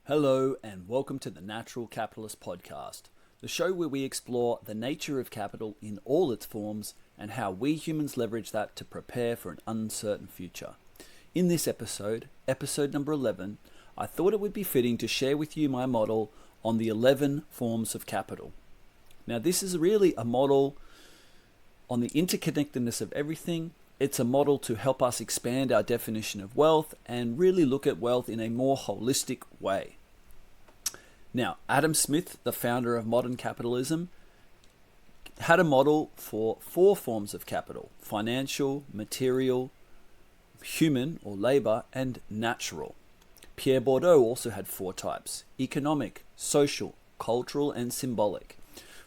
Hello and welcome to the Natural Capitalist Podcast, the show where we explore the nature of capital in all its forms and how we humans leverage that to prepare for an uncertain future. In this episode number 11, I thought it would be fitting to share with you my model on the 11 forms of capital. Now, this is really a model on the interconnectedness of everything. It's a model to help us expand our definition of wealth and really look at wealth in a more holistic way. Now, Adam Smith, the founder of modern capitalism, had a model for 4 forms of capital: financial, material, human or labor, and natural. Pierre Bourdieu also had 4 types: economic, social, cultural, and symbolic.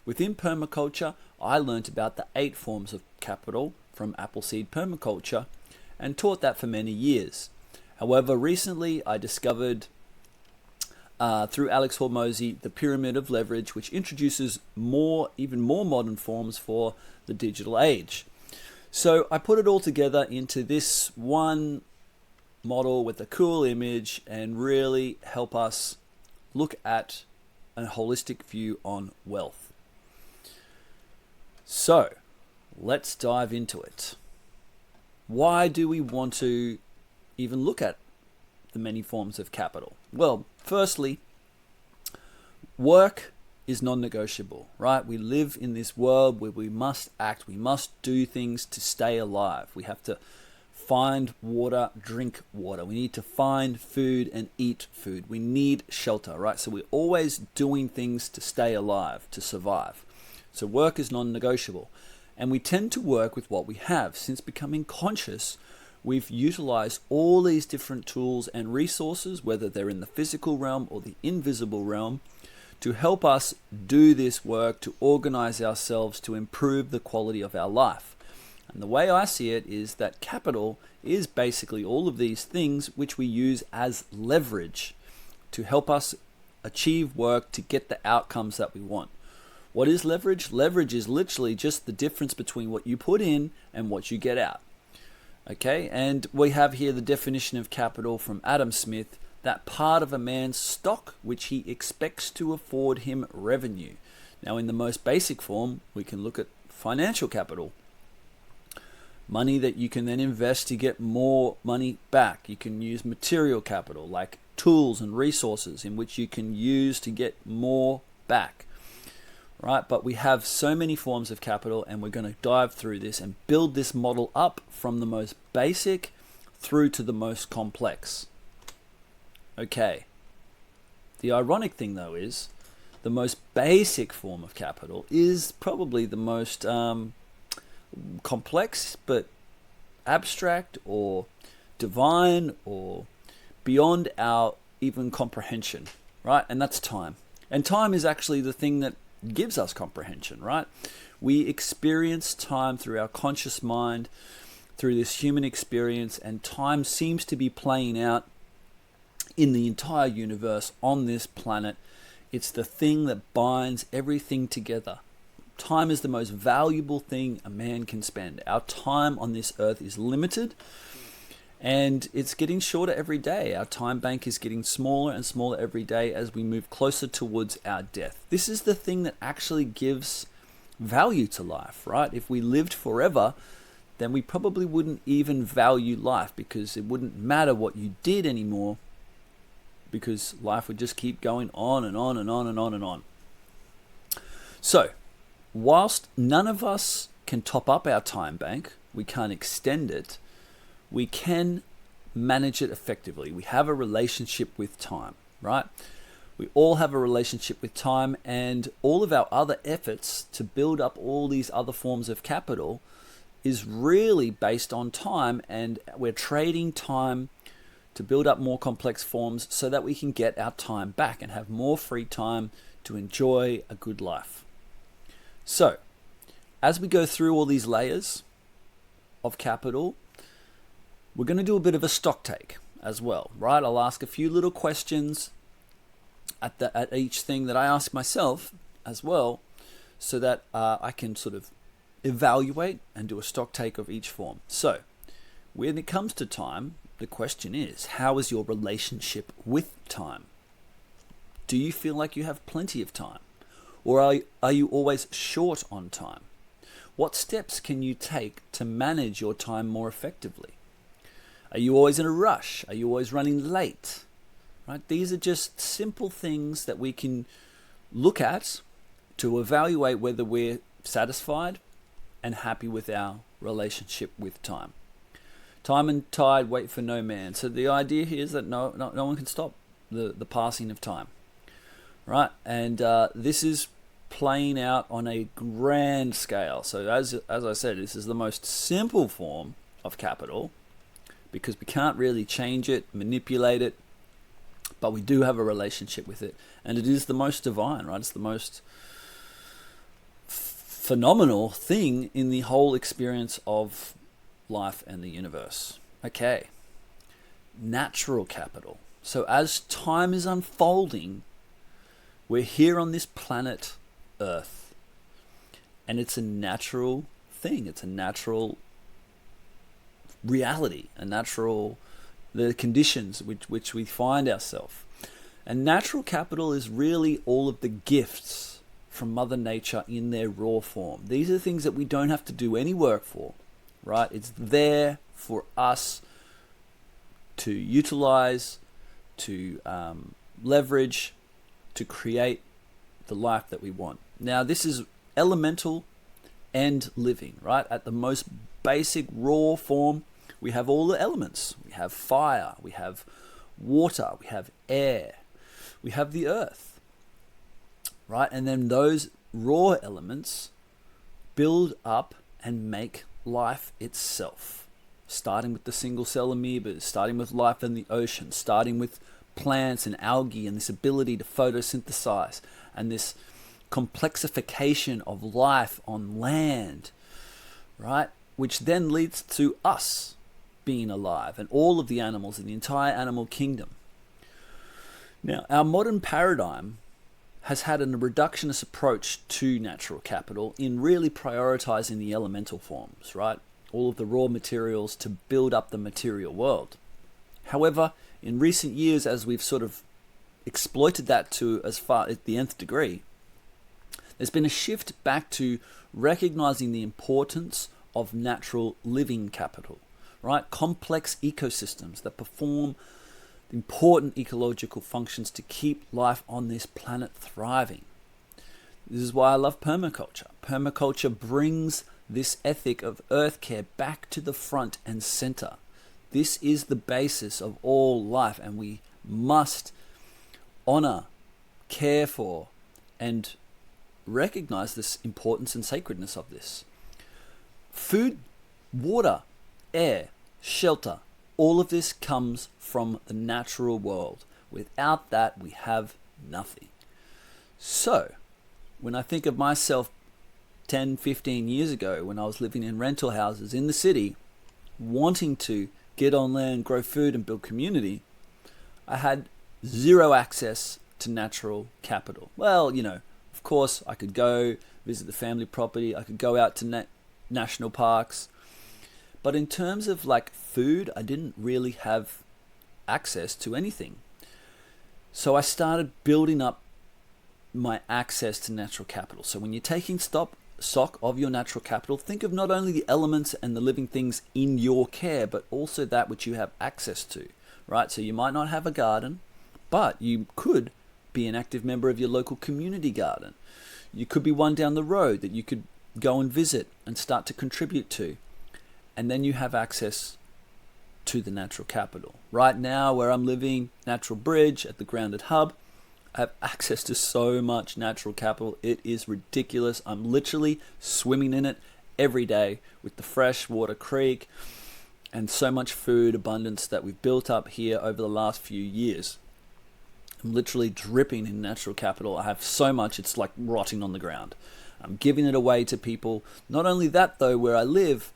Within permaculture, I learnt about the 8 forms of capital from Appleseed Permaculture and taught that for many years. However, recently I discovered through Alex Hormozy the pyramid of leverage, which introduces even more modern forms for the digital age. So I put it all together into this one model with a cool image and really help us look at a holistic view on wealth. So let's dive into it. Why do we want to even look at the many forms of capital? Well, firstly, work is non-negotiable, right? We live in this world where we must act, we must do things to stay alive. We have to find water, drink water. We need to find food and eat food. We need shelter, right? So we're always doing things to stay alive, to survive. So work is non-negotiable. And we tend to work with what we have. Since becoming conscious, we've utilized all these different tools and resources, whether they're in the physical realm or the invisible realm, to help us do this work, to organize ourselves, to improve the quality of our life. And the way I see it is that capital is basically all of these things which we use as leverage to help us achieve work to get the outcomes that we want. What is leverage? Leverage is literally just the difference between what you put in and what you get out. Okay, and we have here the definition of capital from Adam Smith: that part of a man's stock which he expects to afford him revenue. Now, in the most basic form, we can look at financial capital. Money that you can then invest to get more money back. You can use material capital like tools and resources in which you can use to get more back. Right, but we have so many forms of capital, and we're going to dive through this and build this model up from the most basic through to the most complex. Okay. The ironic thing, though, is the most basic form of capital is probably the most complex, but abstract or divine or beyond our even comprehension, right? And that's time. And time is actually the thing that gives us comprehension, right? We experience time through our conscious mind, through this human experience, and time seems to be playing out in the entire universe on this planet. It's the thing that binds everything together. Time is the most valuable thing a man can spend. Our time on this earth is limited, and it's getting shorter every day. Our time bank is getting smaller and smaller every day as we move closer towards our death. This is the thing that actually gives value to life, right? If we lived forever, then we probably wouldn't even value life, because it wouldn't matter what you did anymore, because life would just keep going on and on and on and on and on. So, whilst none of us can top up our time bank, we can't extend it, we can manage it effectively. We have a relationship with time, right? We all have a relationship with time, and all of our other efforts to build up all these other forms of capital is really based on time, and we're trading time to build up more complex forms so that we can get our time back and have more free time to enjoy a good life. So, as we go through all these layers of capital, we're going to do a bit of a stock take as well, right? I'll ask a few little questions at each thing that I ask myself as well, so that I can sort of evaluate and do a stock take of each form. So, when it comes to time, the question is, how is your relationship with time? Do you feel like you have plenty of time? Or are you always short on time? What steps can you take to manage your time more effectively? Are you always in a rush? Are you always running late? Right? These are just simple things that we can look at to evaluate whether we're satisfied and happy with our relationship with time. Time and tide wait for no man. So the idea here is that no one can stop the passing of time. Right? And this is playing out on a grand scale. So as I said, this is the most simple form of capital because we can't really change it, manipulate it, but we do have a relationship with it. And it is the most divine, right? It's the most phenomenal thing in the whole experience of life and the universe. Okay. Natural capital. So as time is unfolding, we're here on this planet Earth, and it's a natural thing. It's a natural reality, the conditions which we find ourselves. And natural capital is really all of the gifts from Mother Nature in their raw form. These are the things that we don't have to do any work for, right? It's there for us to utilize, to leverage, to create the life that we want. Now, this is elemental and living, right? At the most basic raw form, we have all the elements. We have fire, we have water, we have air, we have the earth, right? And then those raw elements build up and make life itself, starting with the single cell amoebas, starting with life in the ocean, starting with plants and algae and this ability to photosynthesize and this complexification of life on land, right? Which then leads to us being alive and all of the animals in the entire animal kingdom. Now, our modern paradigm has had a reductionist approach to natural capital in really prioritizing the elemental forms, right? All of the raw materials to build up the material world. However, in recent years, as we've sort of exploited that to as far as the nth degree, there's been a shift back to recognizing the importance of natural living capital, right? Complex ecosystems that perform important ecological functions to keep life on this planet thriving. This is why I love permaculture. Permaculture brings this ethic of earth care back to the front and center. This is the basis of all life, and we must honor, care for, and recognize this importance and sacredness of this. Food, water, air, shelter, all of this comes from the natural world. Without that, we have nothing. So, when I think of myself 10, 15 years ago, when I was living in rental houses in the city, wanting to get on land, grow food, and build community, I had zero access to natural capital. Well, of course, I could go visit the family property. I could go out to national parks. But in terms of like food, I didn't really have access to anything. So I started building up my access to natural capital. So when you're taking stock of your natural capital, think of not only the elements and the living things in your care, but also that which you have access to, right? So you might not have a garden, but you could be an active member of your local community garden. You could be one down the road that you could go and visit and start to contribute to. And then you have access to the natural capital. Right now, where I'm living, Natural Bridge at the Grounded Hub, I have access to so much natural capital. It is ridiculous. I'm literally swimming in it every day with the freshwater creek and so much food abundance that we've built up here over the last few years. I'm literally dripping in natural capital. I have so much, it's like rotting on the ground. I'm giving it away to people. Not only that though, where I live,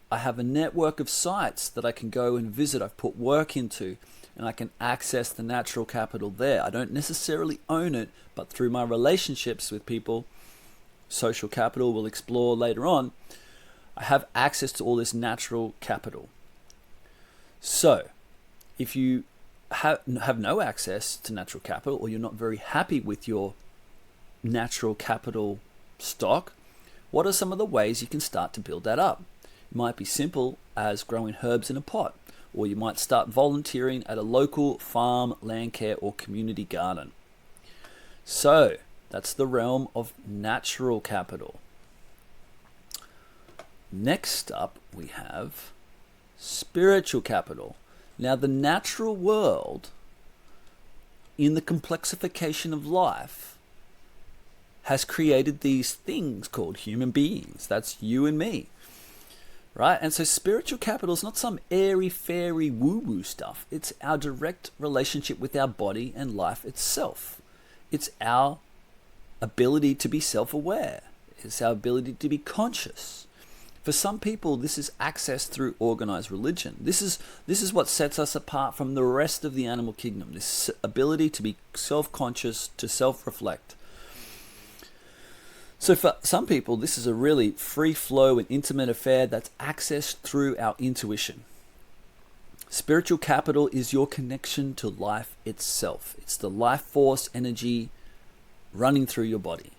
I have a network of sites that I can go and visit. I've put work into, and I can access the natural capital there. I don't necessarily own it, but through my relationships with people, social capital we'll explore later on, I have access to all this natural capital. So, if you have no access to natural capital, or you're not very happy with your natural capital stock, what are some of the ways you can start to build that up? It might be simple as growing herbs in a pot, or you might start volunteering at a local farm, land care, or community garden. So that's the realm of natural capital. Next up, we have spiritual capital. Now, the natural world, in the complexification of life, has created these things called human beings. That's you and me, right? And so spiritual capital is not some airy-fairy woo-woo stuff. It's our direct relationship with our body and life itself. It's our ability to be self-aware. It's our ability to be conscious. For some people, this is accessed through organized religion. This is what sets us apart from the rest of the animal kingdom, this ability to be self-conscious, to self-reflect. So for some people, this is a really free flow and intimate affair that's accessed through our intuition. Spiritual capital is your connection to life itself. It's the life force energy running through your body.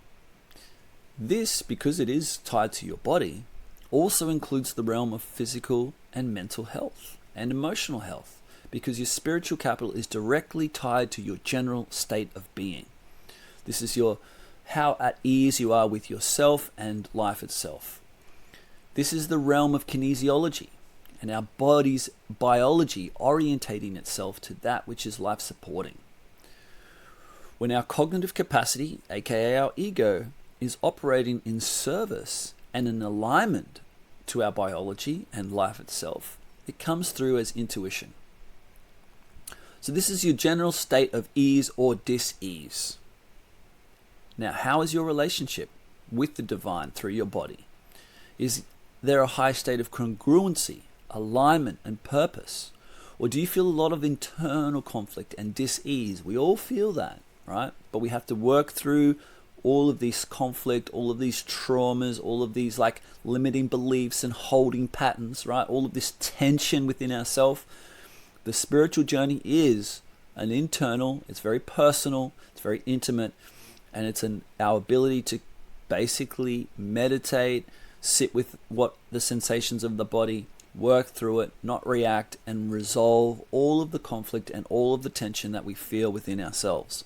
This, because it is tied to your body, also includes the realm of physical and mental health and emotional health, because your spiritual capital is directly tied to your general state of being. This is how at ease you are with yourself and life itself. This is the realm of kinesiology and our body's biology orientating itself to that which is life supporting. When our cognitive capacity, aka our ego, is operating in service and in alignment to our biology and life itself, it comes through as intuition. So this is your general state of ease or dis-ease. Now, how is your relationship with the divine through your body? Is there a high state of congruency, alignment, and purpose? Or do you feel a lot of internal conflict and dis-ease? We all feel that, right? But we have to work through all of this conflict, all of these traumas, all of these like limiting beliefs and holding patterns, right? All of this tension within ourselves. The spiritual journey is an internal, it's very personal, it's very intimate, and it's our ability to basically meditate, sit with what the sensations of the body, work through it, not react, and resolve all of the conflict and all of the tension that we feel within ourselves.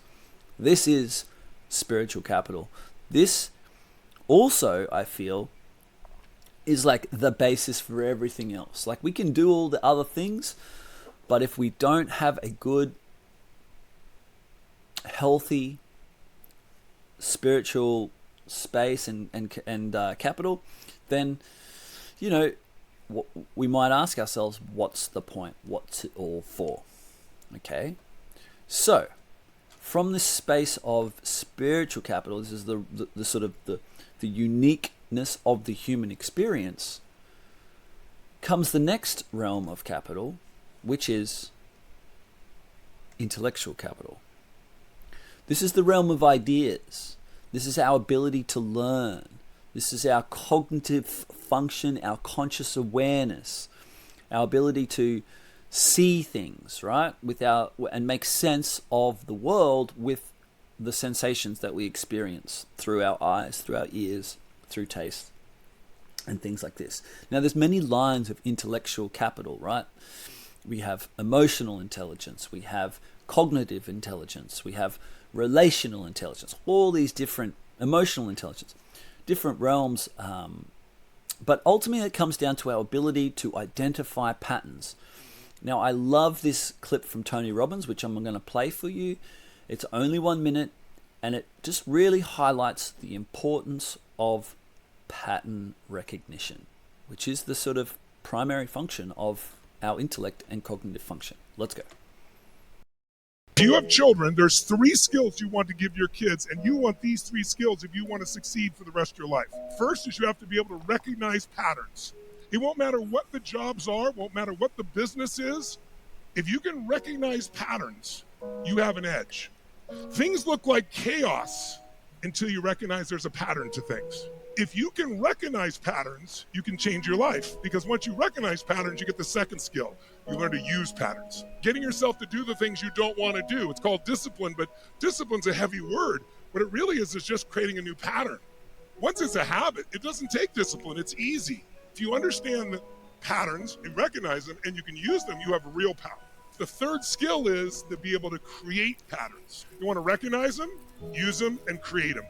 This is spiritual capital. This also, I feel, is like the basis for everything else. Like, we can do all the other things, but if we don't have a good, healthy, spiritual space and capital, then, you know, we might ask ourselves, what's the point? What's it all for? Okay, so from this space of spiritual capital, this is the sort of the uniqueness of the human experience, comes the next realm of capital, which is intellectual capital. This is the realm of ideas. This is our ability to learn. This is our cognitive function, our conscious awareness, our ability to see things, right? And make sense of the world with the sensations that we experience through our eyes, through our ears, through taste, and things like this. Now, there's many lines of intellectual capital, right? We have emotional intelligence, we have cognitive intelligence, we have relational intelligence, all these different emotional intelligence, different realms, but ultimately it comes down to our ability to identify patterns. Now, I love this clip from Tony Robbins, which I'm going to play for you. It's only 1 minute, and it just really highlights the importance of pattern recognition, which is the sort of primary function of our intellect and cognitive function. Let's go. If you have children, there's 3 skills you want to give your kids, and you want these 3 skills if you want to succeed for the rest of your life. First is you have to be able to recognize patterns. It won't matter what the jobs are, it won't matter what the business is. If you can recognize patterns, you have an edge. Things look like chaos until you recognize there's a pattern to things. If you can recognize patterns, you can change your life, because once you recognize patterns, you get the second skill. You learn to use patterns. Getting yourself to do the things you don't want to do. It's called discipline, but discipline's a heavy word. What it really is just creating a new pattern. Once it's a habit, it doesn't take discipline. It's easy. If you understand the patterns, you recognize them, and you can use them, you have real power. The third skill is to be able to create patterns. You want to recognize them, use them, and create them.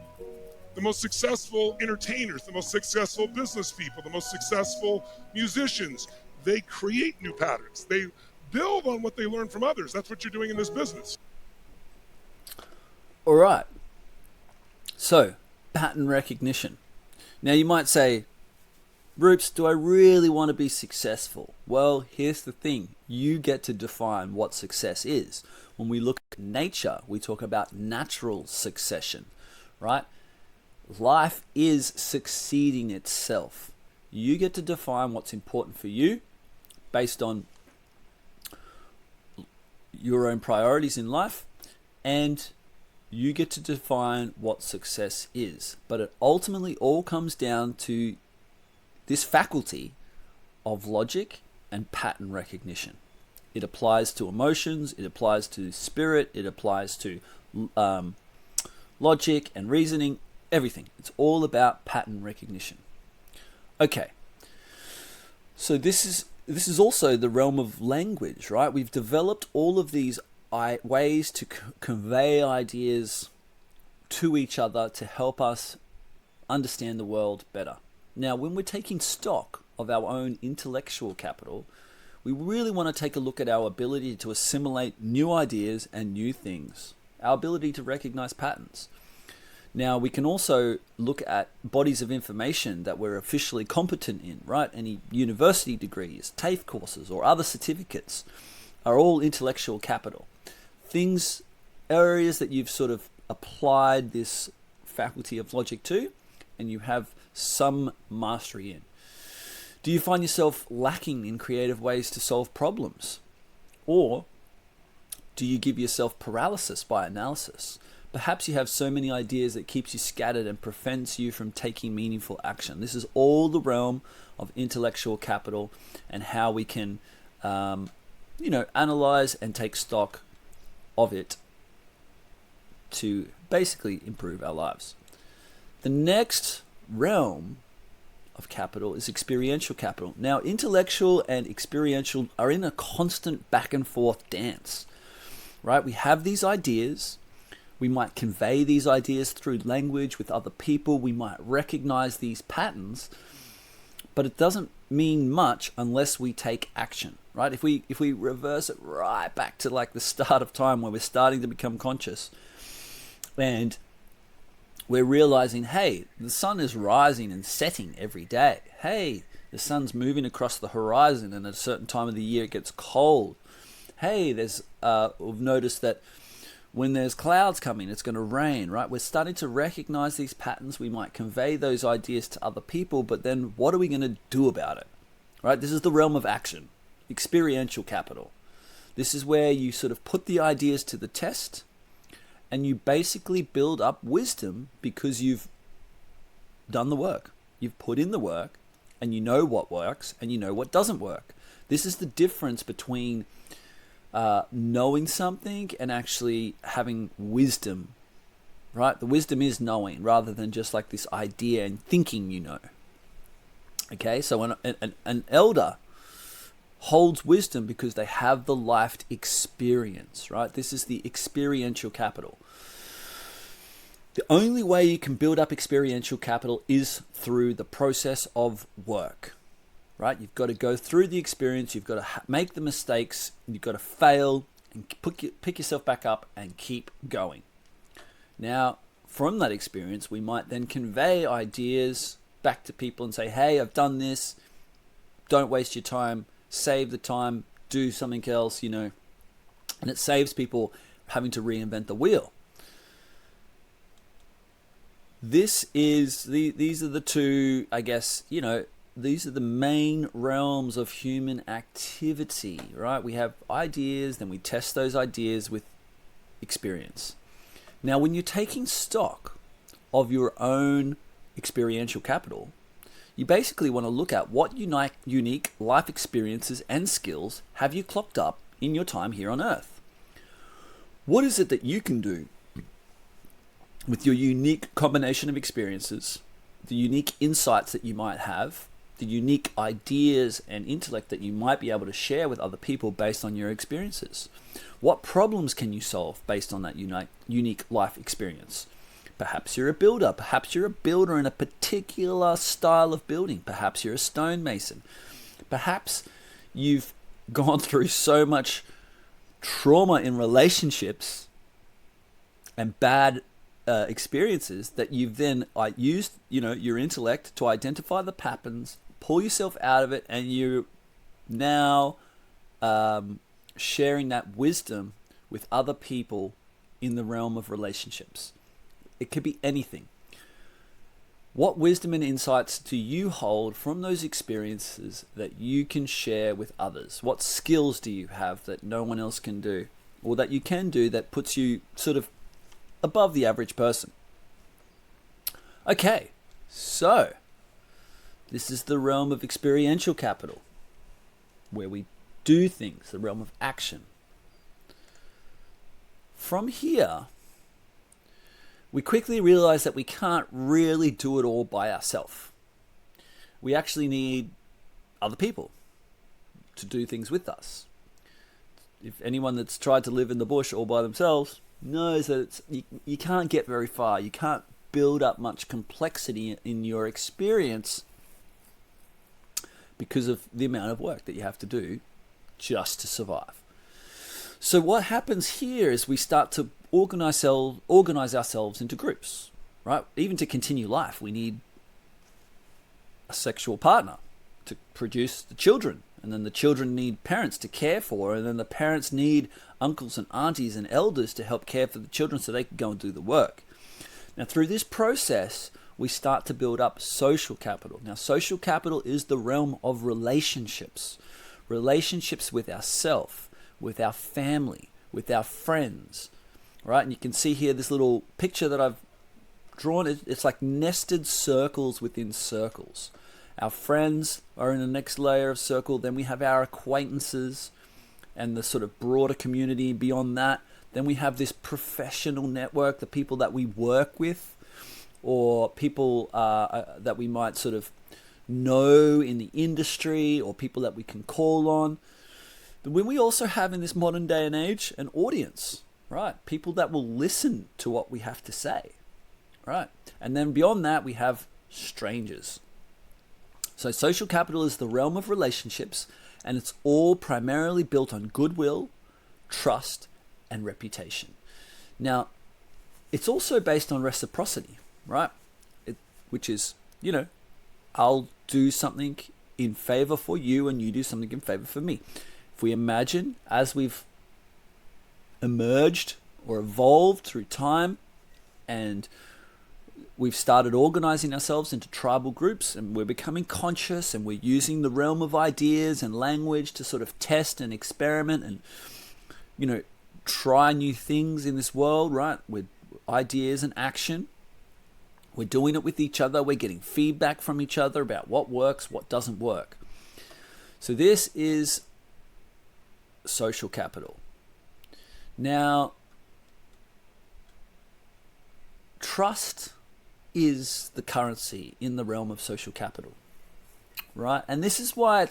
The most successful entertainers, the most successful business people, the most successful musicians, they create new patterns. They build on what they learn from others. That's what you're doing in this business. All right. So, pattern recognition. Now you might say, Rupes, do I really want to be successful? Well, here's the thing. You get to define what success is. When we look at nature, we talk about natural succession, right? Life is succeeding itself. You get to define what's important for you based on your own priorities in life, and you get to define what success is. But it ultimately all comes down to this faculty of logic and pattern recognition. It applies to emotions, it applies to spirit, it applies to logic and reasoning, everything. It's all about pattern recognition. Okay, so this is also the realm of language, right? We've developed all of these ways to convey ideas to each other to help us understand the world better. Now, when we're taking stock of our own intellectual capital, we really want to take a look at our ability to assimilate new ideas and new things, our ability to recognize patterns. Now, we can also look at bodies of information that we're officially competent in, right? Any university degrees, TAFE courses, or other certificates are all intellectual capital. Things, areas that you've sort of applied this faculty of logic to, and you have some mastery in. Do you find yourself lacking in creative ways to solve problems? Or do you give yourself paralysis by analysis? Perhaps you have so many ideas that keeps you scattered and prevents you from taking meaningful action. This is all the realm of intellectual capital and how we can, analyze and take stock of it to basically improve our lives. The next realm of capital is experiential capital. Now, intellectual and experiential are in a constant back and forth dance, right? We have these ideas. We might convey these ideas through language with other people. We might recognize these patterns, but it doesn't mean much unless we take action, right? If we reverse it right back to like the start of time where we're starting to become conscious and we're realizing, hey, the sun is rising and setting every day. Hey, the sun's moving across the horizon, and at a certain time of the year it gets cold. Hey, we've noticed that when there's clouds coming, it's going to rain, right? We're starting to recognize these patterns. We might convey those ideas to other people, but then what are we going to do about it, right? This is the realm of action, experiential capital. This is where you sort of put the ideas to the test, and you basically build up wisdom because you've done the work. You've put in the work, and you know what works, and you know what doesn't work. This is the difference between knowing something and actually having wisdom, right? The wisdom is knowing rather than just like this idea and thinking you know. Okay, so an elder holds wisdom because they have the life experience, right? This is the experiential capital. The only way you can build up experiential capital is through the process of work, right? You've got to go through the experience, you've got to make the mistakes, you've got to fail and pick yourself back up and keep going. Now, from that experience, we might then convey ideas back to people and say, hey, I've done this, don't waste your time, save the time, do something else, and it saves people having to reinvent the wheel. These are the two, I guess, these are the main realms of human activity, right? We have ideas, then we test those ideas with experience. Now, when you're taking stock of your own experiential capital, you basically want to look at what unique life experiences and skills have you clocked up in your time here on Earth. What is it that you can do with your unique combination of experiences, the unique insights that you might have, the unique ideas and intellect that you might be able to share with other people based on your experiences? What problems can you solve based on that unique life experience? Perhaps you're a builder. Perhaps you're a builder in a particular style of building. Perhaps you're a stonemason. Perhaps you've gone through so much trauma in relationships and bad experiences that you've then used, your intellect to identify the patterns, pull yourself out of it, and you're now sharing that wisdom with other people in the realm of relationships. It could be anything. What wisdom and insights do you hold from those experiences that you can share with others? What skills do you have that no one else can do, or that you can do that puts you sort of above the average person? Okay, so this is the realm of experiential capital, where we do things, the realm of action. From here, we quickly realize that we can't really do it all by ourselves. We actually need other people to do things with us. If anyone that's tried to live in the bush all by themselves knows that you can't get very far. You can't build up much complexity in your experience because of the amount of work that you have to do just to survive. So what happens here is we start to organize ourselves into groups, right? Even to continue life, we need a sexual partner to produce the children, and then the children need parents to care for, and then the parents need uncles and aunties and elders to help care for the children so they can go and do the work. Now, through this process, we start to build up social capital. Now, social capital is the realm of relationships. Relationships with ourselves, with our family, with our friends, right? And you can see here this little picture that I've drawn. It's like nested circles within circles. Our friends are in the next layer of circle. Then we have our acquaintances and the sort of broader community beyond that. Then we have this professional network, the people that we work with, or people that we might sort of know in the industry, or people that we can call on. But when we also have in this modern day and age an audience, right? People that will listen to what we have to say, right? And then beyond that, we have strangers. So social capital is the realm of relationships, and it's all primarily built on goodwill, trust, and reputation. Now, it's also based on reciprocity, right? Which is, I'll do something in favor for you and you do something in favor for me. If we imagine as we've emerged or evolved through time and we've started organizing ourselves into tribal groups, and we're becoming conscious, and we're using the realm of ideas and language to sort of test and experiment and, try new things in this world, right? With ideas and action. We're doing it with each other. We're getting feedback from each other about what works, what doesn't work. So this is social capital. Now, trust is the currency in the realm of social capital, right? And this is why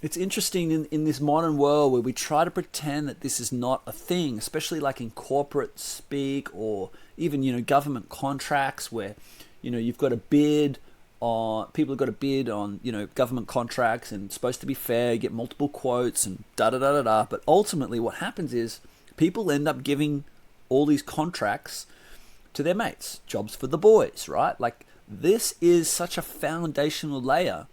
it's interesting in this modern world where we try to pretend that this is not a thing, especially like in corporate speak, or even, government contracts where, you've got to bid on, people have got to bid on, government contracts, and it's supposed to be fair, get multiple quotes and da-da-da-da-da. But ultimately what happens is people end up giving all these contracts to their mates, jobs for the boys, right? Like, this is such a foundational layer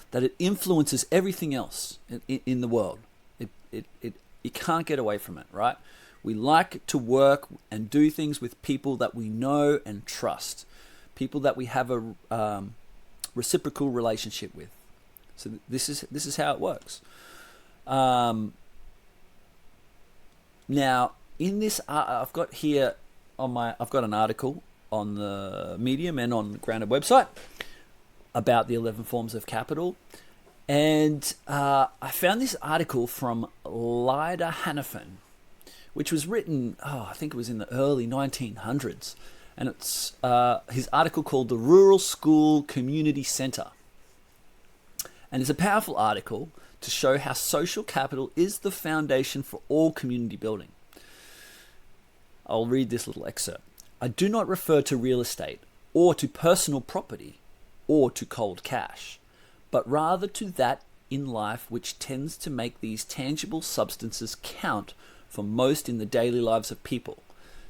that it influences everything else in the world. You can't get away from it, right? We like to work and do things with people that we know and trust, people that we have a reciprocal relationship with. So this is how it works. Now, in this, I've got here I've got an article on the Medium and on the Grounded website about the 11 forms of capital. And I found this article from Lyda Hannafin, which was written, I think it was in the early 1900s. And it's his article called The Rural School Community Center. And it's a powerful article to show how social capital is the foundation for all community building. I'll read this little excerpt. I do not refer to real estate or to personal property or to cold cash, but rather to that in life which tends to make these tangible substances count for most in the daily lives of people,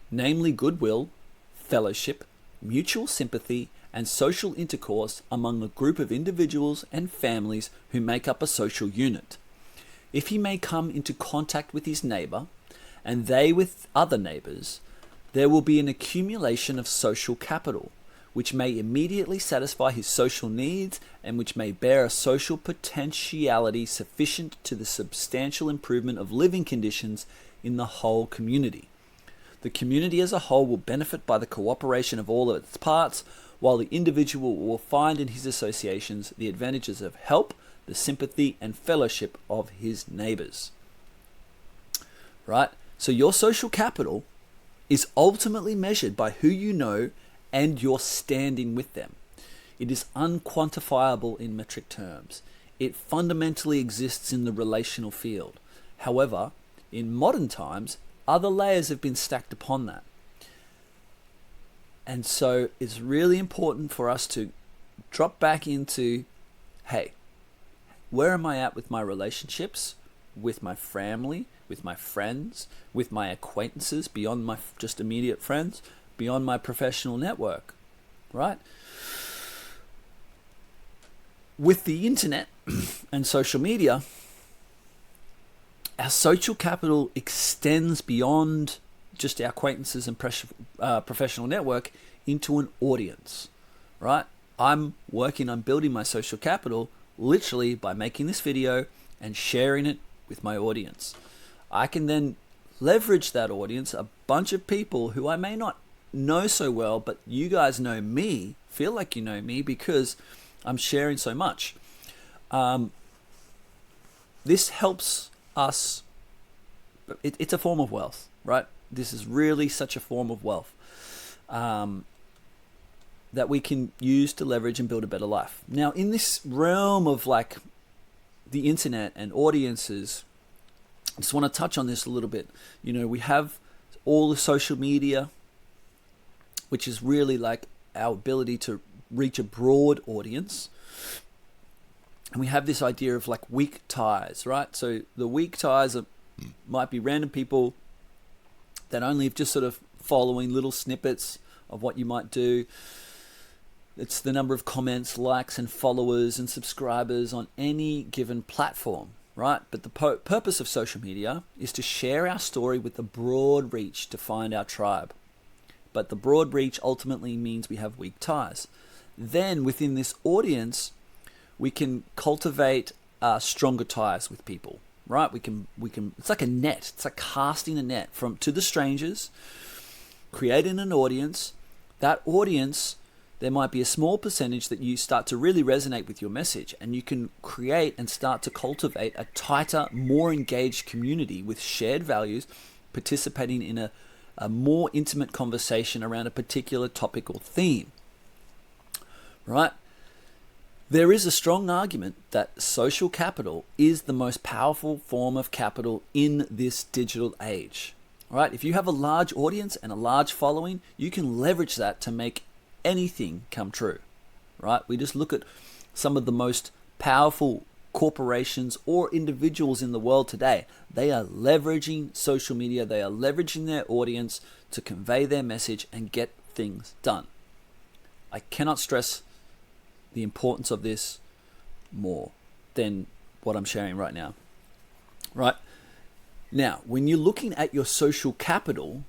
namely goodwill, fellowship, mutual sympathy, and social intercourse among the group of individuals and families who make up a social unit. If he may come into contact with his neighbor, and they with other neighbors, there will be an accumulation of social capital, which may immediately satisfy his social needs and which may bear a social potentiality sufficient to the substantial improvement of living conditions in the whole community. The community as a whole will benefit by the cooperation of all of its parts, while the individual will find in his associations the advantages of help, the sympathy and fellowship of his neighbors. Right? So your social capital is ultimately measured by who you know and your standing with them. It is unquantifiable in metric terms. It fundamentally exists in the relational field. However, in modern times, other layers have been stacked upon that. And so it's really important for us to drop back into, hey, where am I at with my relationships, with my family, with my friends, with my acquaintances, beyond my just immediate friends, beyond my professional network, right? With the internet and social media, our social capital extends beyond just our acquaintances and professional network into an audience, right? I'm building my social capital literally by making this video and sharing it with my audience. I can then leverage that audience, a bunch of people who I may not know so well, but you guys know me, feel like you know me because I'm sharing so much. This helps us. It's a form of wealth, right? This is really such a form of wealth that we can use to leverage and build a better life. Now, in this realm of like the internet and audiences, I just want to touch on this a little bit. You know, we have all the social media, which is really like our ability to reach a broad audience. And we have this idea of like weak ties, right? So the weak ties might be random people that only just sort of following little snippets of what you might do. It's the number of comments, likes, and followers and subscribers on any given platform, right? But the purpose of social media is to share our story with a broad reach to find our tribe. But the broad reach ultimately means we have weak ties. Then within this audience, we can cultivate stronger ties with people, right? We can. It's like a net. It's like casting a net to the strangers, creating an audience. That audience, there might be a small percentage that you start to really resonate with your message, and you can create and start to cultivate a tighter, more engaged community with shared values, participating in a more intimate conversation around a particular topic or theme, right? There is a strong argument that social capital is the most powerful form of capital in this digital age, right? If you have a large audience and a large following, you can leverage that to make anything come true, right? We just look at some of the most powerful corporations or individuals in the world today. They are leveraging social media. They are leveraging their audience to convey their message and get things done. I cannot stress the importance of this more than what I'm sharing right now. Right? Now, when you're looking at your social capital,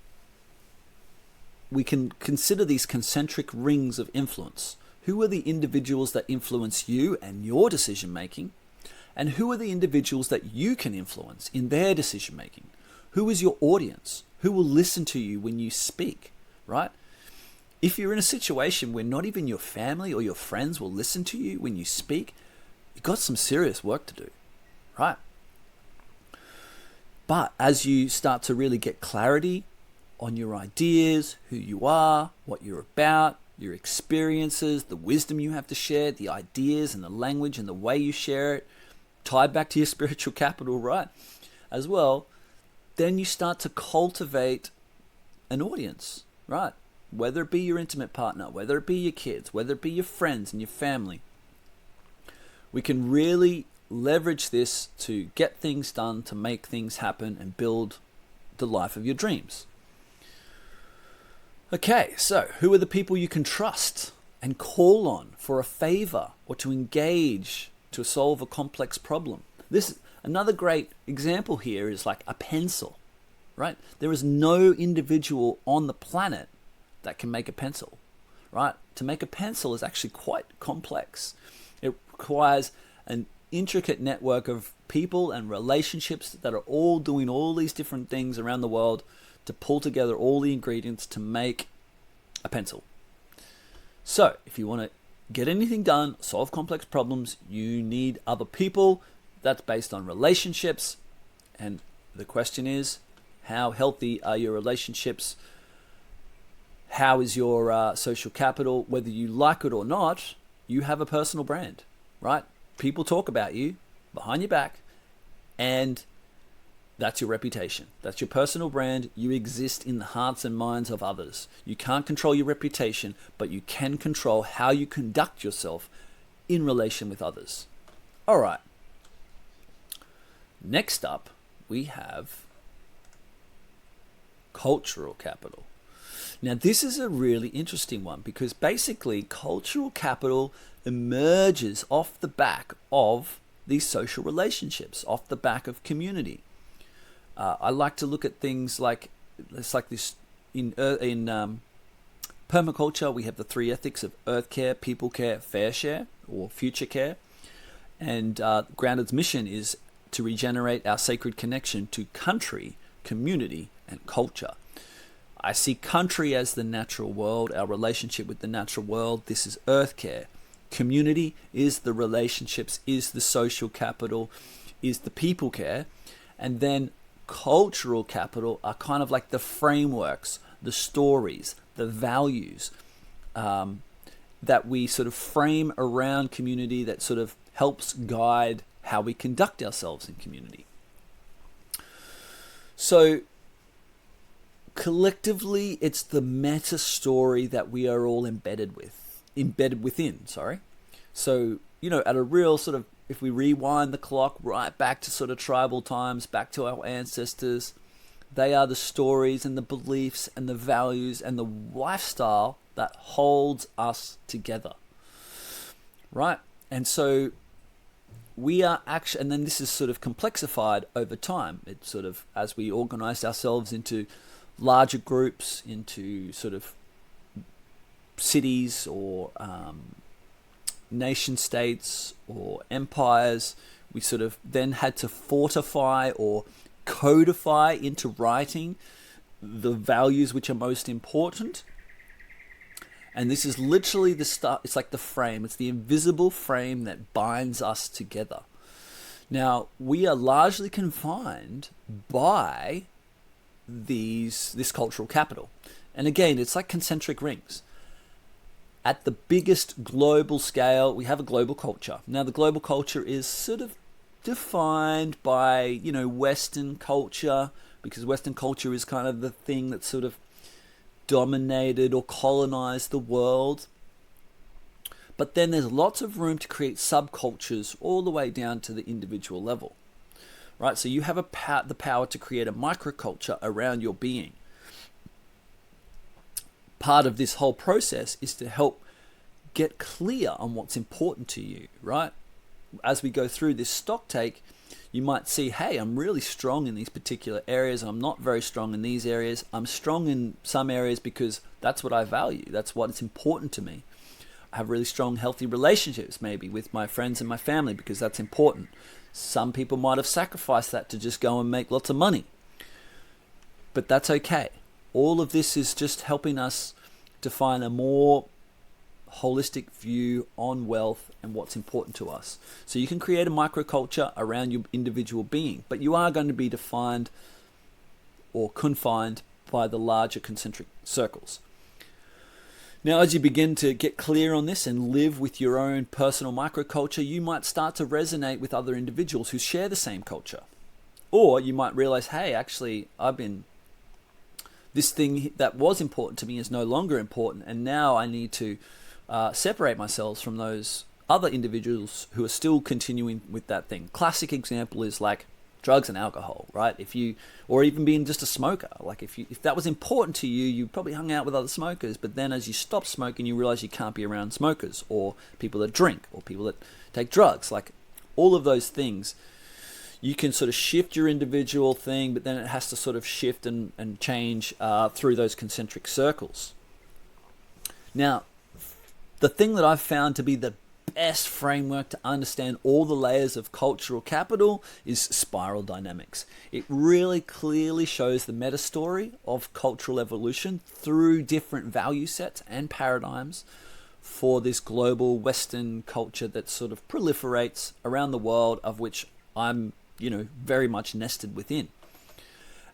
we can consider these concentric rings of influence. Who are the individuals that influence you and your decision making? And who are the individuals that you can influence in their decision making? Who is your audience? Who will listen to you when you speak, right? If you're in a situation where not even your family or your friends will listen to you when you speak, you've got some serious work to do, right? But as you start to really get clarity on your ideas, who you are, what you're about, your experiences, the wisdom you have to share, the ideas and the language and the way you share it, tied back to your spiritual capital, right? As well, then you start to cultivate an audience, right? Whether it be your intimate partner, whether it be your kids, whether it be your friends and your family. We can really leverage this to get things done, to make things happen and build the life of your dreams. Okay, so who are the people you can trust and call on for a favor or to engage to solve a complex problem? This another great example here is like a pencil, right? There is no individual on the planet that can make a pencil, right? To make a pencil is actually quite complex. It requires an intricate network of people and relationships that are all doing all these different things around the world to pull together all the ingredients to make a pencil. So if you want to get anything done, solve complex problems, you need other people. That's based on relationships. And the question is, how healthy are your relationships? How is your social capital? Whether you like it or not, you have a personal brand, right? People talk about you behind your back, and that's your reputation. That's your personal brand. You exist in the hearts and minds of others. You can't control your reputation, but you can control how you conduct yourself in relation with others. All right. Next up, we have cultural capital. Now, this is a really interesting one because basically cultural capital emerges off the back of these social relationships, off the back of community. I like to look at things like it's like this in permaculture. We have the three ethics of earth care, people care, fair share, or future care. And Grounded's mission is to regenerate our sacred connection to country, community, and culture. I see country as the natural world, our relationship with the natural world. This is earth care. Community is the relationships, is the social capital, is the people care. And then cultural capital are kind of like the frameworks, the stories, the values that we sort of frame around community that sort of helps guide how we conduct ourselves in community. So collectively, it's the meta story that we are all embedded within. So, at a real sort of, if we rewind the clock right back to sort of tribal times, back to our ancestors, they are the stories and the beliefs and the values and the lifestyle that holds us together, right? And so we are actually, and then this is sort of complexified over time. It's sort of, as we organize ourselves into larger groups, into sort of cities or nation states or empires, we sort of then had to fortify or codify into writing the values which are most important. And this is literally the stuff, it's like the frame, it's the invisible frame that binds us together. Now, we are largely confined by this cultural capital. And again, it's like concentric rings. At the biggest global scale, we have a global culture. Now, the global culture is sort of defined by, Western culture, because Western culture is kind of the thing that sort of dominated or colonized the world. But then there's lots of room to create subcultures all the way down to the individual level, right? So you have the power to create a microculture around your being. Part of this whole process is to help get clear on what's important to you, right? As we go through this stock take, you might see, hey, I'm really strong in these particular areas. I'm not very strong in these areas. I'm strong in some areas because that's what I value. That's what is important to me. I have really strong, healthy relationships maybe with my friends and my family because that's important. Some people might have sacrificed that to just go and make lots of money. But that's okay. All of this is just helping us define a more holistic view on wealth and what's important to us. So you can create a microculture around your individual being, but you are going to be defined or confined by the larger concentric circles. Now, as you begin to get clear on this and live with your own personal microculture, you might start to resonate with other individuals who share the same culture. Or you might realize, hey, actually, this thing that was important to me is no longer important, and now I need to separate myself from those other individuals who are still continuing with that thing. Classic example is like drugs and alcohol, right? Or even being just a smoker. Like if that was important to you, you probably hung out with other smokers, but then as you stop smoking, you realize you can't be around smokers or people that drink or people that take drugs. Like all of those things, you can sort of shift your individual thing, but then it has to sort of shift and change through those concentric circles. Now, the thing that I've found to be the best framework to understand all the layers of cultural capital is spiral dynamics. It really clearly shows the meta story of cultural evolution through different value sets and paradigms for this global Western culture that sort of proliferates around the world, of which I'm, very much nested within.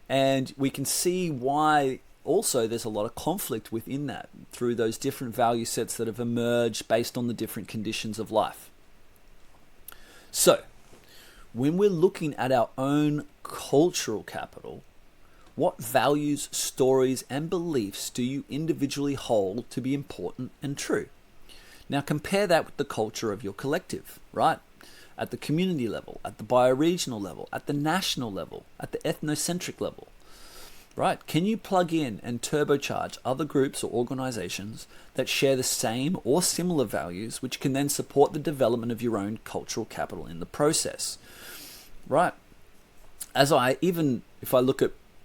And we can see why also there's a lot of conflict within that through those different value sets that have emerged based on the different conditions of life. So, when we're looking at our own cultural capital, what values, stories, and beliefs do you individually hold to be important and true? Now compare that with the culture of your collective, right? At the community level, at the bioregional level, at the national level, at the ethnocentric level. Right? Can you plug in and turbocharge other groups or organizations that share the same or similar values, which can then support the development of your own cultural capital in the process? Right? If I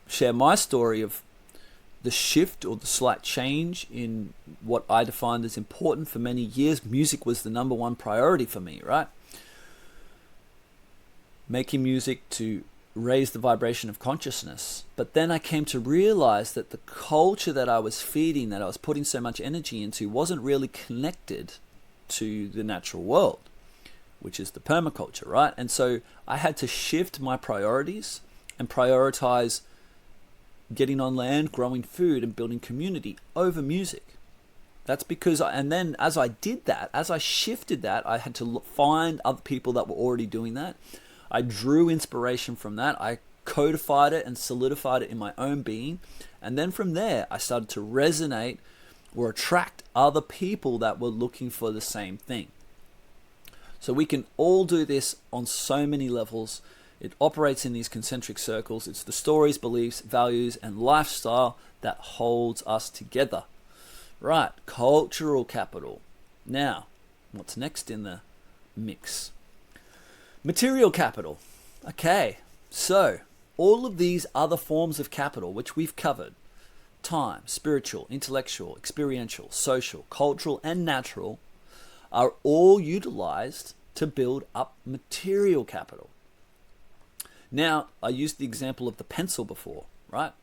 share my story of the shift or the slight change in what I defined as important for many years, music was the number one priority for me, right? Making music to raise the vibration of consciousness. But then I came to realize that the culture that I was feeding, that I was putting so much energy into, wasn't really connected to the natural world, which is the permaculture, right? And so I had to shift my priorities and prioritize getting on land, growing food, and building community over music. That's because, and then as I did that, as I shifted that, I had to find other people that were already doing that. I drew inspiration from that. I codified it and solidified it in my own being. And then from there, I started to resonate or attract other people that were looking for the same thing. So we can all do this on so many levels. It operates in these concentric circles. It's the stories, beliefs, values, and lifestyle that holds us together. Right, cultural capital. Now, what's next in the mix? Material capital. Okay, so all of these other forms of capital, which we've covered, time, spiritual, intellectual, experiential, social, cultural, and natural, are all utilized to build up material capital. Now, I used the example of the pencil before, right?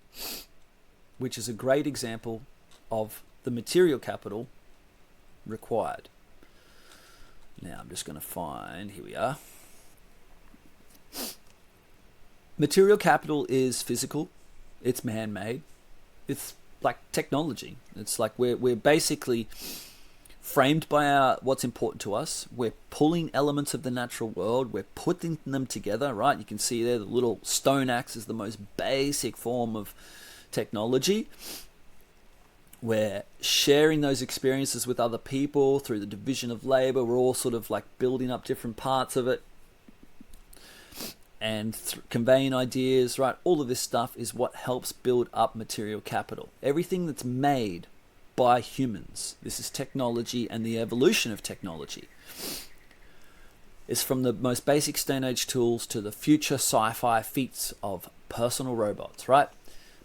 Which is a great example of the material capital required. Now, I'm just going to find, here we are. Material capital is physical, it's man-made, it's like technology. It's like we're basically framed by what's important to us. We're pulling elements of the natural world, we're putting them together, right? You can see there the little stone axe is the most basic form of technology. We're sharing those experiences with other people through the division of labor. We're all sort of like building up different parts of it and conveying ideas, right? All of this stuff is what helps build up material capital. Everything that's made by humans, this is technology and the evolution of technology, is from the most basic Stone Age tools to the future sci-fi feats of personal robots, right?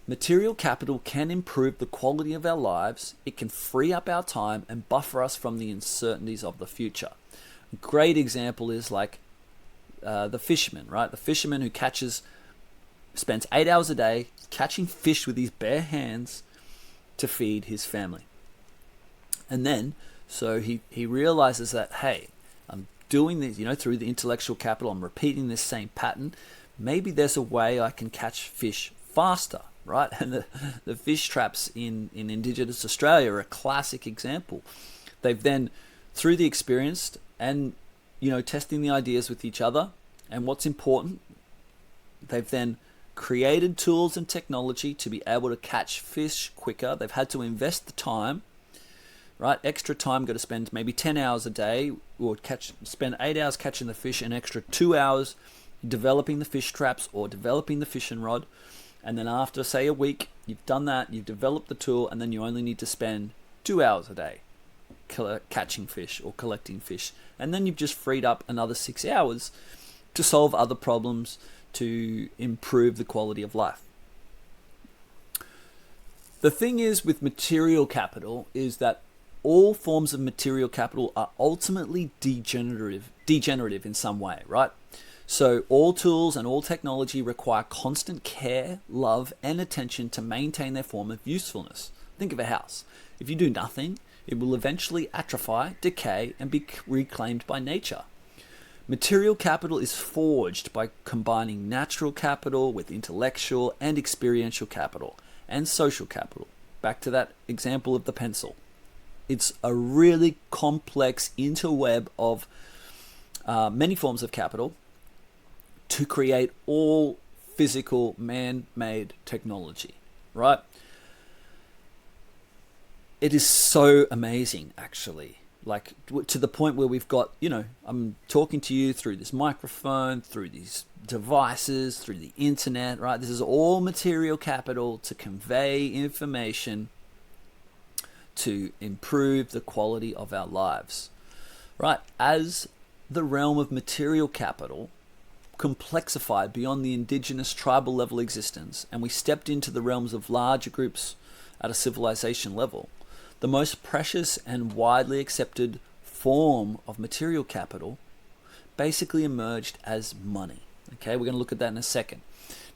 Material capital can improve the quality of our lives. It can free up our time and buffer us from the uncertainties of the future. A great example is like the fisherman, right? The fisherman who spends 8 hours a day catching fish with his bare hands to feed his family. And then, so he realizes that, hey, I'm doing this, through the intellectual capital, I'm repeating this same pattern. Maybe there's a way I can catch fish faster, right? And the fish traps in Indigenous Australia are a classic example. They've then, through the experience and, testing the ideas with each other, and what's important, they've then created tools and technology to be able to catch fish quicker. They've had to invest the time, right? Extra time, got to spend maybe 10 hours a day, or spend 8 hours catching the fish, an extra 2 hours developing the fish traps or developing the fishing rod. And then after, say, a week, you've done that, you've developed the tool, and then you only need to spend 2 hours a day catching fish or collecting fish. And then you've just freed up another 6 hours to solve other problems, to improve the quality of life. The thing is with material capital is that all forms of material capital are ultimately degenerative in some way, right? So all tools and all technology require constant care, love, and attention to maintain their form of usefulness. Think of a house. If you do nothing, it will eventually atrophy, decay, and be reclaimed by nature. Material capital is forged by combining natural capital with intellectual and experiential capital and social capital. Back to that example of the pencil. It's a really complex interweb of many forms of capital to create all physical man-made technology, right? It is so amazing, actually. Like, to the point where we've got, I'm talking to you through this microphone, through these devices, through the internet, right? This is all material capital to convey information to improve the quality of our lives, right? As the realm of material capital complexified beyond the indigenous tribal level existence, and we stepped into the realms of larger groups at a civilization level, the most precious and widely accepted form of material capital basically emerged as money. Okay, we're going to look at that in a second.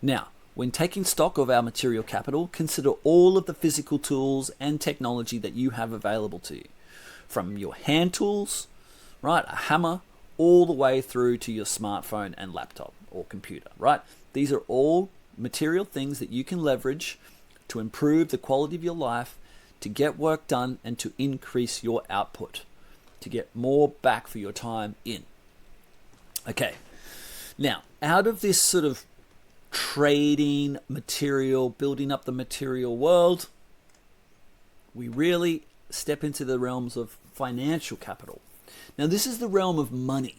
Now, when taking stock of our material capital, consider all of the physical tools and technology that you have available to you. From your hand tools, right, a hammer, all the way through to your smartphone and laptop or computer, right? These are all material things that you can leverage to improve the quality of your life, to get work done, and to increase your output, to get more back for your time in. Okay, now out of this sort of trading material, building up the material world, we really step into the realms of financial capital. Now this is the realm of money,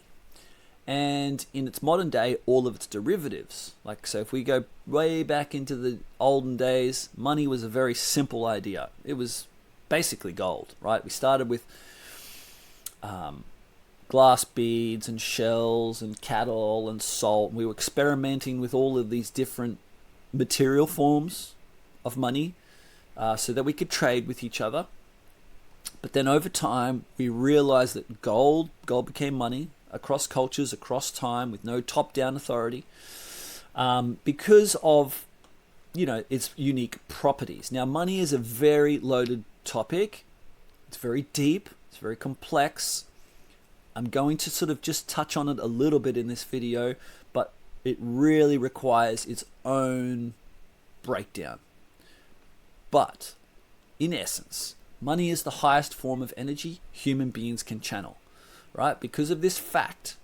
and in its modern day, all of its derivatives. Like, so if we go way back into the olden days, money was a very simple idea. It was basically gold, right? We started with glass beads and shells and cattle and salt. We were experimenting with all of these different material forms of money so that we could trade with each other. But then over time, we realized that gold became money across cultures, across time, with no top-down authority, because of, its unique properties. Now, money is a very loaded topic. It's very deep. It's very complex. I'm going to sort of just touch on it a little bit in this video, but it really requires its own breakdown. But in essence, money is the highest form of energy human beings can channel, right? Because of this fact,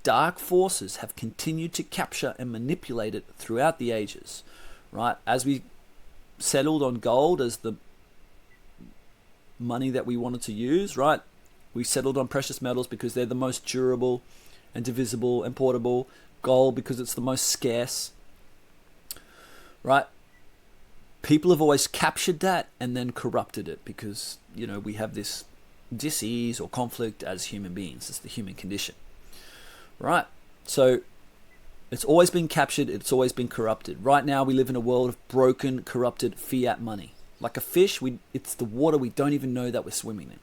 dark forces have continued to capture and manipulate it throughout the ages, right? As we settled on gold as the money that we wanted to use, right? We settled on precious metals because they're the most durable and divisible and portable. Gold because it's the most scarce, right? People have always captured that and then corrupted it because, we have this dis-ease or conflict as human beings. It's the human condition, right? So it's always been captured. It's always been corrupted. Right now we live in a world of broken, corrupted fiat money. Like a fish, it's the water we don't even know that we're swimming in.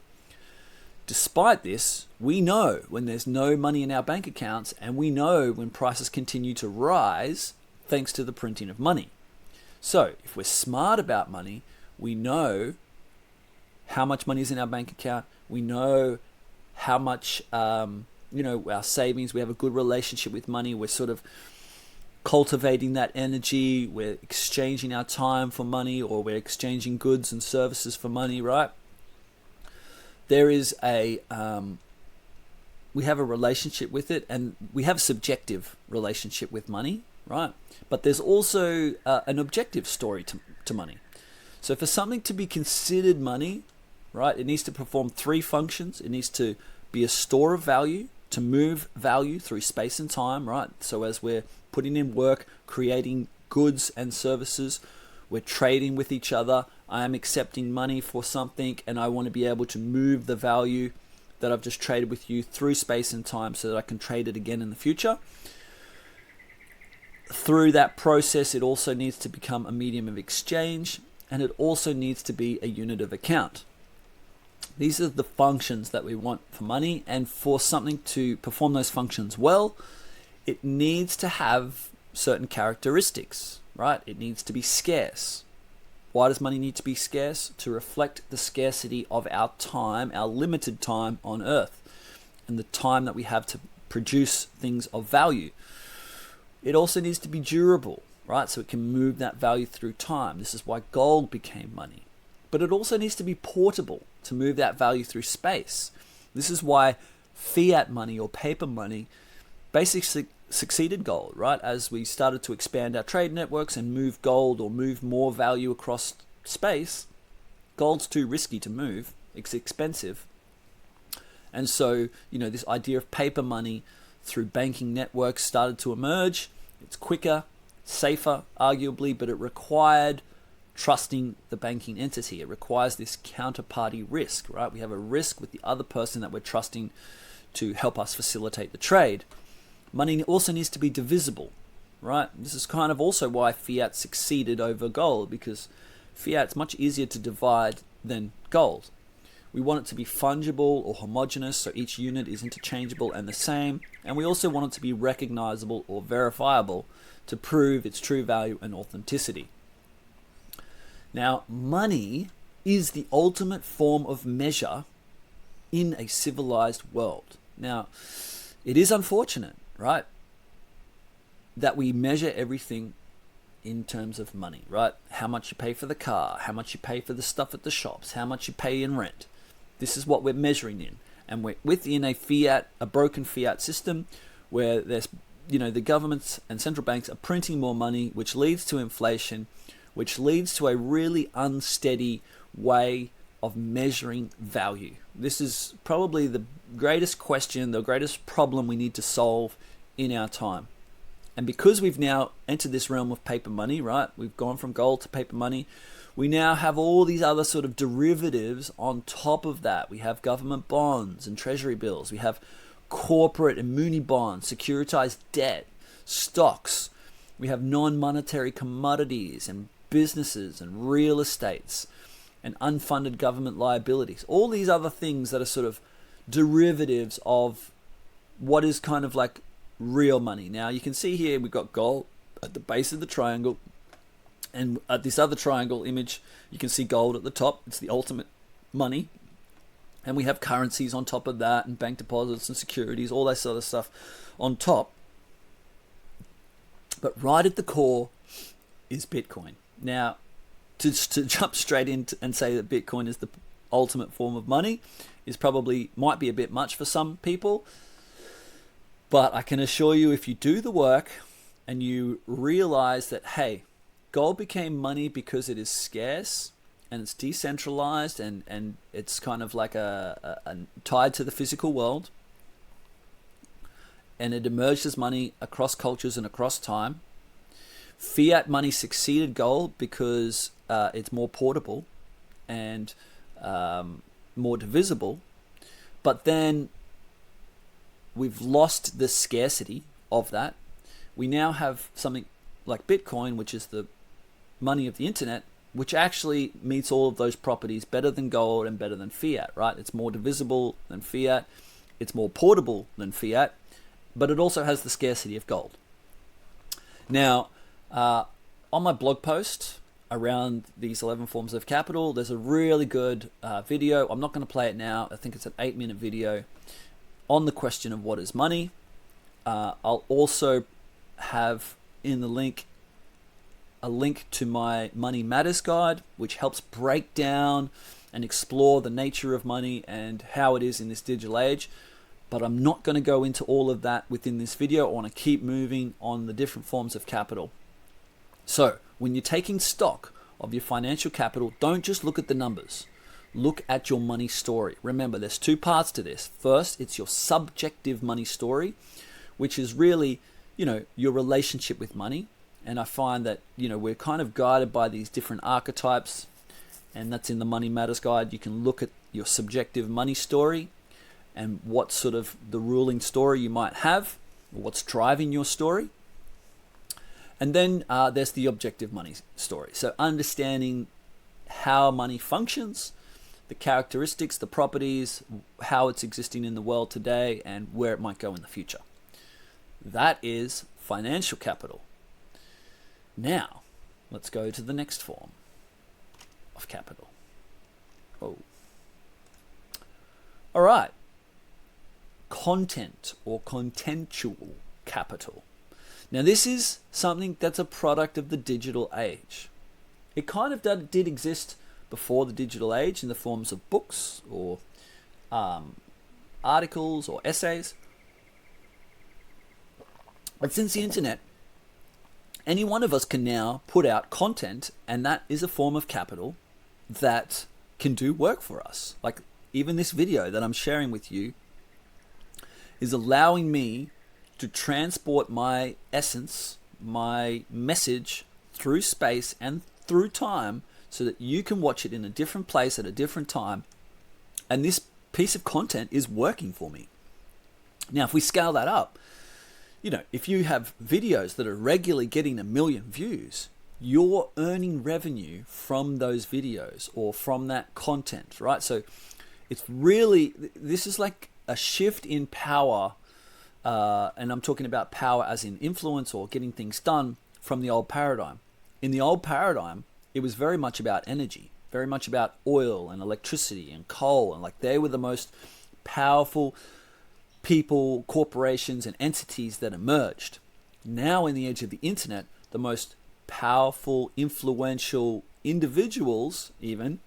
Despite this, we know when there's no money in our bank accounts, and we know when prices continue to rise thanks to the printing of money. So if we're smart about money, we know how much money is in our bank account. We know how much, our savings. We have a good relationship with money. We're sort of cultivating that energy. We're exchanging our time for money, or we're exchanging goods and services for money, right? There is we have a relationship with it, and we have a subjective relationship with money, right? But there's also an objective story to money. So for something to be considered money, right, it needs to perform three functions. It needs to be a store of value, to move value through space and time, right? So as we're putting in work, creating goods and services, we're trading with each other. I am accepting money for something, and I want to be able to move the value that I've just traded with you through space and time so that I can trade it again in the future. Through that process, it also needs to become a medium of exchange, and it also needs to be a unit of account. These are the functions that we want for money, and for something to perform those functions well, it needs to have certain characteristics, right? It needs to be scarce. Why does money need to be scarce? To reflect the scarcity of our time, our limited time on Earth, and the time that we have to produce things of value. It also needs to be durable, right? So it can move that value through time. This is why gold became money. But it also needs to be portable to move that value through space. This is why fiat money or paper money basically succeeded gold, right? As we started to expand our trade networks and move gold or move more value across space, gold's too risky to move. It's expensive. And so, this idea of paper money through banking networks started to emerge. It's quicker, safer, arguably, but it required trusting the banking entity. It requires this counterparty risk, right? We have a risk with the other person that we're trusting to help us facilitate the trade. Money also needs to be divisible, right? This is kind of also why fiat succeeded over gold, because fiat's much easier to divide than gold. We want it to be fungible or homogeneous, so each unit is interchangeable and the same. And we also want it to be recognizable or verifiable to prove its true value and authenticity. Now, money is the ultimate form of measure in a civilized world. Now, it is unfortunate, right, that we measure everything in terms of money, right? How much you pay for the car, how much you pay for the stuff at the shops, how much you pay in rent. This is what we're measuring in. And we're within a broken fiat system where there's, the governments and central banks are printing more money, which leads to inflation, which leads to a really unsteady way of measuring value. This is probably the greatest question, the greatest problem we need to solve in our time. And because we've now entered this realm of paper money, right? We've gone from gold to paper money. We now have all these other sort of derivatives on top of that. We have government bonds and treasury bills. We have corporate and muni bonds, securitized debt, stocks. We have non-monetary commodities and businesses and real estates and unfunded government liabilities. All these other things that are sort of derivatives of what is kind of like real money. Now you can see here we've got gold at the base of the triangle, and at this other triangle image you can see gold at the top. It's the ultimate money. And we have currencies on top of that, and bank deposits and securities, all that sort of stuff on top. But right at the core is Bitcoin. Now, to jump straight in and say that Bitcoin is the ultimate form of money might be a bit much for some people. But I can assure you, if you do the work and you realize that, hey, gold became money because it is scarce and it's decentralized and it's kind of like a tied to the physical world, and it emerged as money across cultures and across time. Fiat money succeeded gold because it's more portable and more divisible. But then we've lost the scarcity of that. We now have something like Bitcoin, which is the money of the internet, which actually meets all of those properties better than gold and better than fiat, right? It's more divisible than fiat. It's more portable than fiat, but it also has the scarcity of gold. Now, on my blog post, around these 11 forms of capital. There's a really good video. I'm not going to play it now. I think it's an 8-minute video on the question of what is money. I'll also have in the link a link to my Money Matters guide, which helps break down and explore the nature of money and how it is in this digital age. But I'm not going to go into all of that within this video. I want to keep moving on the different forms of capital. So when you're taking stock of your financial capital, don't just look at the numbers. Look at your money story. Remember, there's 2 parts to this. First, it's your subjective money story, which is really, your relationship with money. And I find that, we're kind of guided by these different archetypes, and that's in the Money Matters guide. You can look at your subjective money story and what sort of the ruling story you might have, or what's driving your story. And then there's the objective money story. So understanding how money functions, the characteristics, the properties, how it's existing in the world today, and where it might go in the future. That is financial capital. Now, let's go to the next form of capital. Oh. All right. Content or contentual capital. Now, this is something that's a product of the digital age. It kind of did exist before the digital age in the forms of books or articles or essays. But since the internet, any one of us can now put out content, and that is a form of capital that can do work for us. Like even this video that I'm sharing with you is allowing me to transport my essence, my message through space and through time so that you can watch it in a different place at a different time. And this piece of content is working for me. Now, if we scale that up, if you have videos that are regularly getting 1 million views, you're earning revenue from those videos or from that content, right? So it's really, this is like a shift in power, and I'm talking about power as in influence or getting things done from the old paradigm. In the old paradigm, it was very much about energy, very much about oil and electricity and coal, and like they were the most powerful people, corporations, and entities that emerged. Now, in the age of the internet, the most powerful, influential individuals, even,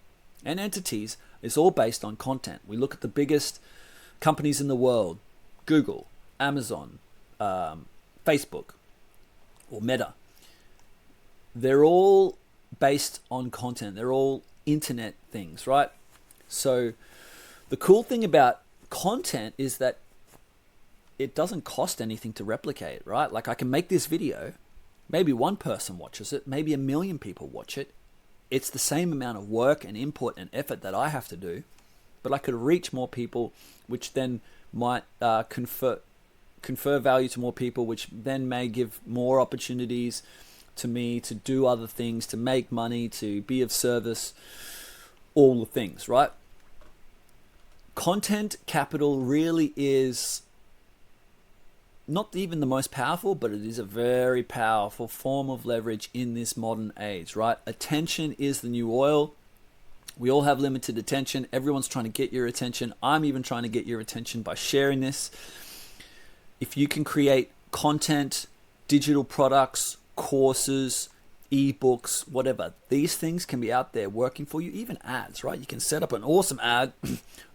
and entities, is all based on content. We look at the biggest companies in the world: Google, Amazon, Facebook, or Meta. They're all based on content. They're all internet things, right? So the cool thing about content is that it doesn't cost anything to replicate, right? Like I can make this video, maybe one person watches it, maybe 1 million people watch it. It's the same amount of work and input and effort that I have to do, but I could reach more people, which then might confer value to more people, which then may give more opportunities to me to do other things, to make money, to be of service, all the things, right? Content capital really is not even the most powerful, but it is a very powerful form of leverage in this modern age, right? Attention is the new oil. We all have limited attention. Everyone's trying to get your attention. I'm even trying to get your attention by sharing this. If you can create content, digital products, courses, ebooks, whatever, these things can be out there working for you. Even ads, right? You can set up an awesome ad,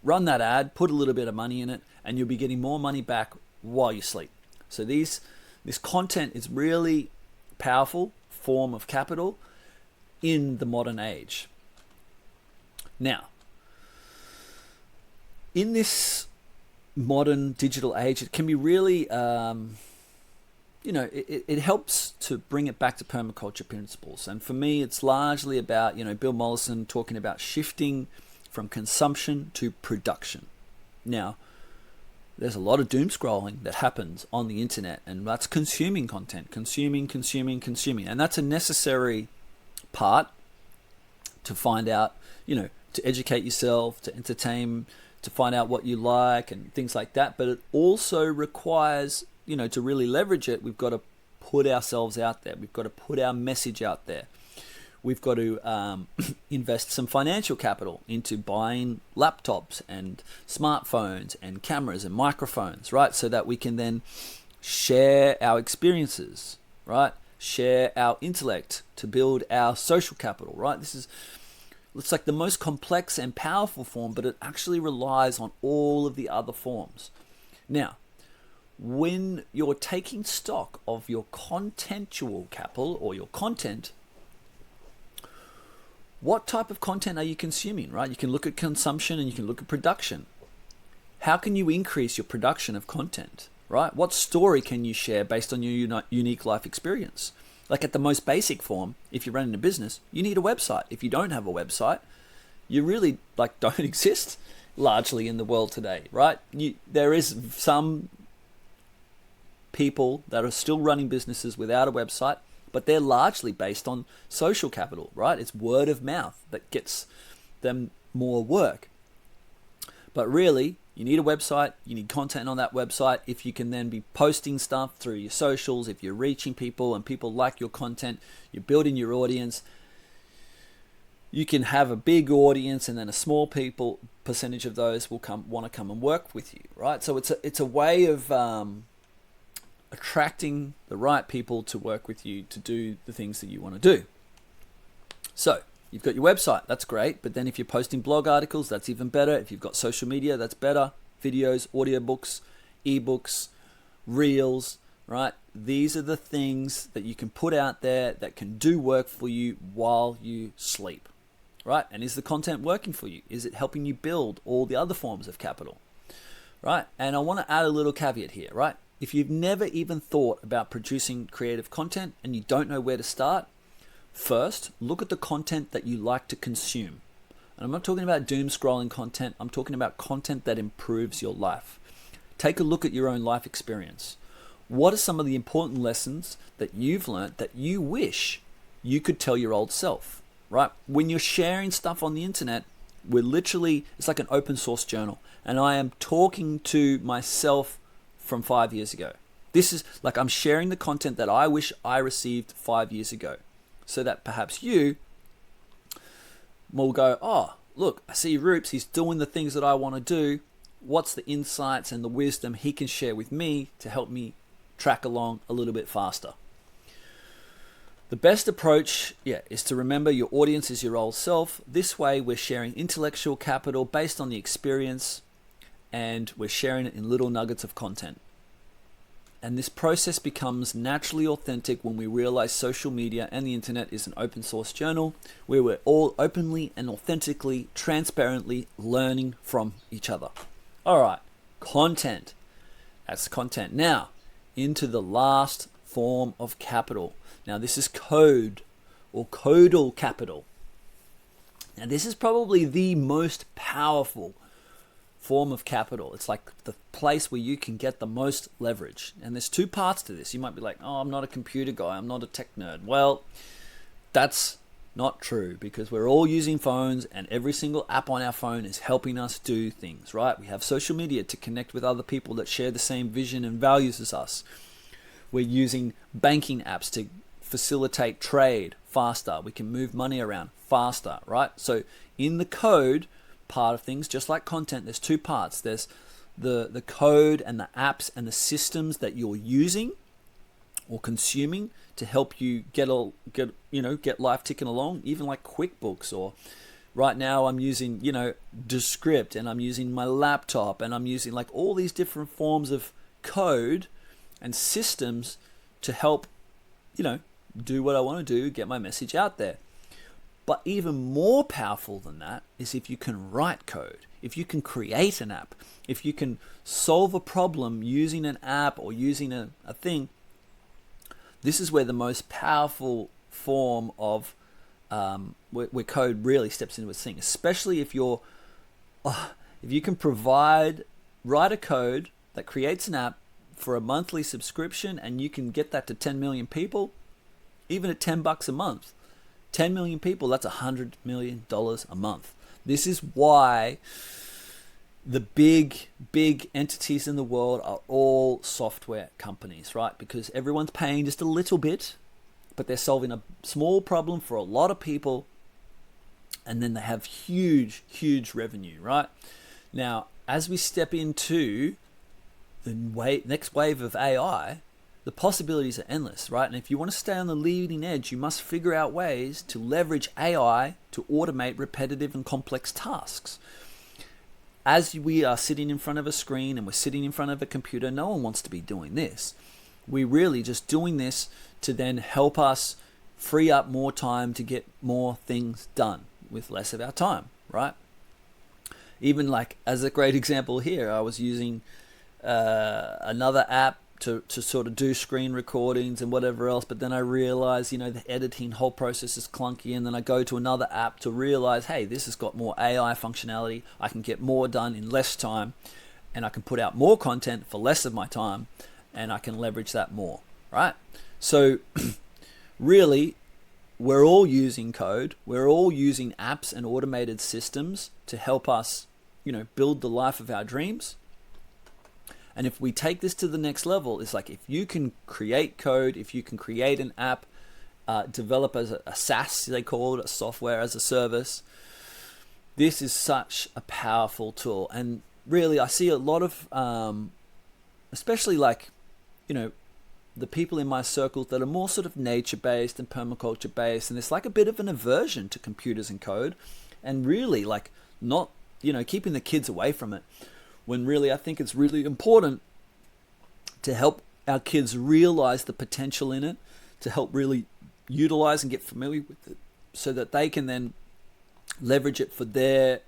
run that ad, put a little bit of money in it, and you'll be getting more money back while you sleep. So this content is really powerful form of capital in the modern age. Now, in this modern digital age, it can be really, it helps to bring it back to permaculture principles. And for me, it's largely about, Bill Mollison talking about shifting from consumption to production. Now, there's a lot of doom scrolling that happens on the internet, and that's consuming content, consuming. And that's a necessary part to find out, to educate yourself, to entertain, to find out what you like and things like that. But it also requires, to really leverage it, we've got to put ourselves out there. We've got to put our message out there. We've got to invest some financial capital into buying laptops and smartphones and cameras and microphones, right? So that we can then share our experiences, right? Share our intellect to build our social capital, right? It's like the most complex and powerful form, but it actually relies on all of the other forms. Now, when you're taking stock of your contentual capital or your content, what type of content are you consuming, right? You can look at consumption and you can look at production. How can you increase your production of content, right? What story can you share based on your unique life experience? Like at the most basic form, if you're running a business, you need a website. If you don't have a website, you really don't exist largely in the world today, right? There is some people that are still running businesses without a website, but they're largely based on social capital, right? It's word of mouth that gets them more work. But really, you need a website, you need content on that website. If you can then be posting stuff through your socials, if you're reaching people and people like your content, you're building your audience, you can have a big audience and then a small percentage of those will want to come and work with you, right? So it's a way of attracting the right people to work with you to do the things that you want to do. So you've got your website, that's great, but then if you're posting blog articles, that's even better. If you've got social media, that's better. Videos, audiobooks, ebooks, reels, right? These are the things that you can put out there that can do work for you while you sleep, right? And is the content working for you? Is it helping you build all the other forms of capital, right? And I want to add a little caveat here, right? If you've never even thought about producing creative content and you don't know where to start, first, look at the content that you like to consume. And I'm not talking about doom scrolling content. I'm talking about content that improves your life. Take a look at your own life experience. What are some of the important lessons that you've learned that you wish you could tell your old self, right? When you're sharing stuff on the internet, it's like an open source journal. And I am talking to myself from 5 years ago. This is like I'm sharing the content that I wish I received 5 years ago, so that perhaps you will go, oh, look, I see Rupes, he's doing the things that I want to do. What's the insights and the wisdom he can share with me to help me track along a little bit faster? The best approach, is to remember your audience is your old self. This way we're sharing intellectual capital based on the experience, and we're sharing it in little nuggets of content. And this process becomes naturally authentic when we realize social media and the internet is an open source journal where we're all openly and authentically, transparently learning from each other. All right, content. That's content. Now, into the last form of capital. Now, this is code or codal capital. Now, this is probably the most powerful form of capital. It's like the place where you can get the most leverage. And there's two parts to this. You might be like, oh, I'm not a computer guy, I'm not a tech nerd. Well, that's not true, because we're all using phones and every single app on our phone is helping us do things, right? We have social media to connect with other people that share the same vision and values as us. We're using banking apps to facilitate trade faster. We can move money around faster, right? So in the code part of things, just like content, there's two parts. There's the code and the apps and the systems that you're using or consuming to help you get life ticking along, even like QuickBooks, or right now I'm using Descript, and I'm using my laptop, and I'm using like all these different forms of code and systems to help do what I want to do, get my message out there. But even more powerful than that is if you can write code, if you can create an app, if you can solve a problem using an app or using a thing. This is where the most powerful form of where code really steps into its thing, especially if you can write a code that creates an app for a monthly subscription, and you can get that to 10 million people, even at $10 a month. 10 million people, that's $100 million a month. This is why the big entities in the world are all software companies, right? Because everyone's paying just a little bit, but they're solving a small problem for a lot of people, and then they have huge, huge revenue, right? Now, as we step into the next wave of AI, the possibilities are endless, right? And if you want to stay on the leading edge, you must figure out ways to leverage AI to automate repetitive and complex tasks. As we are sitting in front of a screen and we're sitting in front of a computer, no one wants to be doing this. We're really just doing this to then help us free up more time to get more things done with less of our time, right? Even like as a great example here, I was using another app to sort of do screen recordings and whatever else, but then I realized, the editing whole process is clunky, and then I go to another app to realize, hey, this has got more AI functionality. I can get more done in less time, and I can put out more content for less of my time, and I can leverage that more, right? So really, we're all using code. We're all using apps and automated systems to help us, build the life of our dreams. And if we take this to the next level, it's like if you can create code, if you can create an app, develop as a SaaS, they call it, a software as a service, this is such a powerful tool. And really, I see a lot of, especially like, the people in my circles that are more sort of nature-based and permaculture-based, and it's like a bit of an aversion to computers and code, and really like not, keeping the kids away from it. When really I think it's really important to help our kids realize the potential in it, to help really utilize and get familiar with it so that they can then leverage it for their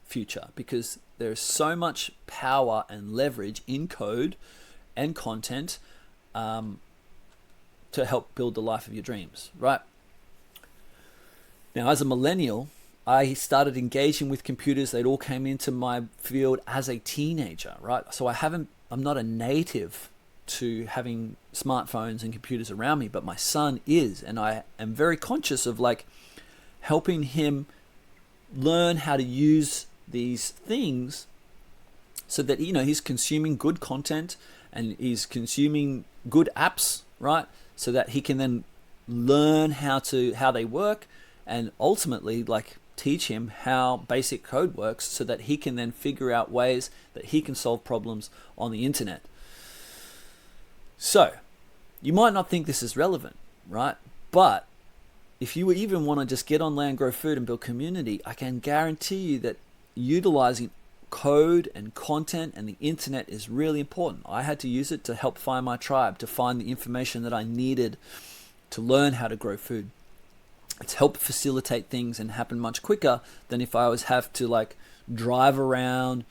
future, because there's so much power and leverage in code and content to help build the life of your dreams, right? Now, as a millennial, I started engaging with computers. They all came into my field as a teenager, right? So I'm not a native to having smartphones and computers around me, but my son is, and I am very conscious of like helping him learn how to use these things so that, he's consuming good content and he's consuming good apps, right? So that he can then learn how they work, and ultimately like teach him how basic code works so that he can then figure out ways that he can solve problems on the internet. So you might not think this is relevant, right? But if you even want to just get on land, grow food, and build community, I can guarantee you that utilizing code and content and the internet is really important. I had to use it to help find my tribe, to find the information that I needed to learn how to grow food. It's helped facilitate things and happen much quicker than if I have to like drive around,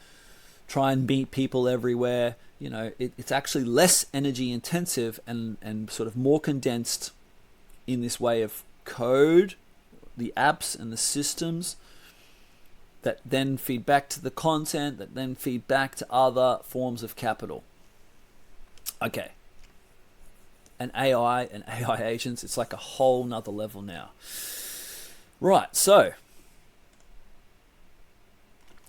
try and meet people everywhere. It's actually less energy intensive and sort of more condensed in this way of code, the apps and the systems that then feed back to the content, that then feed back to other forms of capital. Okay. And AI and AI agents, it's like a whole nother level now. Right, so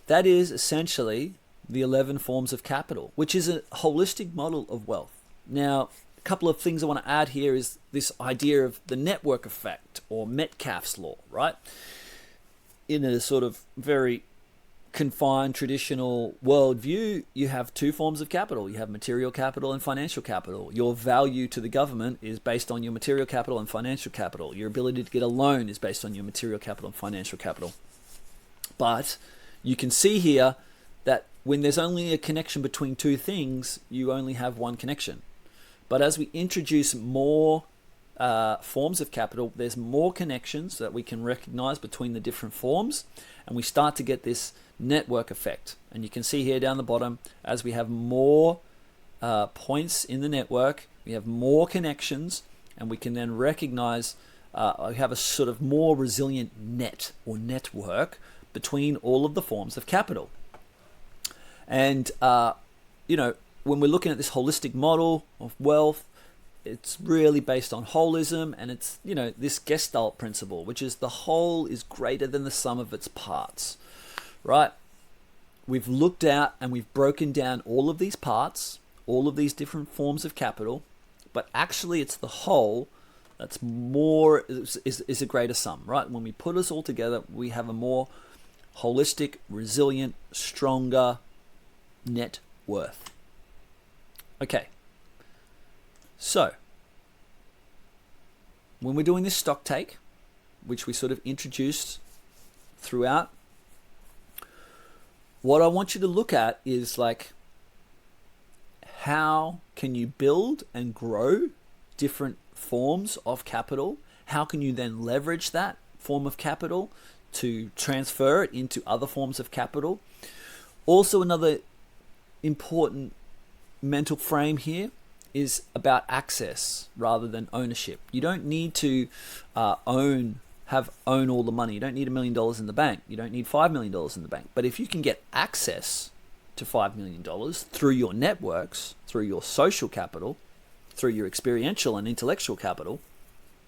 that is essentially the 11 forms of capital, which is a holistic model of wealth. Now, a couple of things I want to add here is this idea of the network effect, or Metcalfe's law, right? In a sort of very confined traditional worldview, you have two forms of capital. You have material capital and financial capital. Your value to the government is based on your material capital and financial capital. Your ability to get a loan is based on your material capital and financial capital. But you can see here that when there's only a connection between two things, you only have one connection. But as we introduce more forms of capital, there's more connections that we can recognize between the different forms, and we start to get this network effect. And you can see here down the bottom, as we have more points in the network, we have more connections, and we can then recognize we have a sort of more resilient net or network between all of the forms of capital. And when we're looking at this holistic model of wealth, it's really based on holism, and it's this Gestalt principle, which is the whole is greater than the sum of its parts, right? We've looked at and we've broken down all of these parts, all of these different forms of capital, but actually it's the whole That's more is a greater sum, right? When we put us all together, we have a more holistic, resilient, stronger net worth. Okay. So, when we're doing this stock take, which we sort of introduced throughout, what I want you to look at is like, how can you build and grow different forms of capital? How can you then leverage that form of capital to transfer it into other forms of capital? Also, another important mental frame here is about access rather than ownership. You don't need to own all the money. You don't need $1 million in the bank. You don't need $5 million in the bank. But if you can get access to $5 million through your networks, through your social capital, through your experiential and intellectual capital,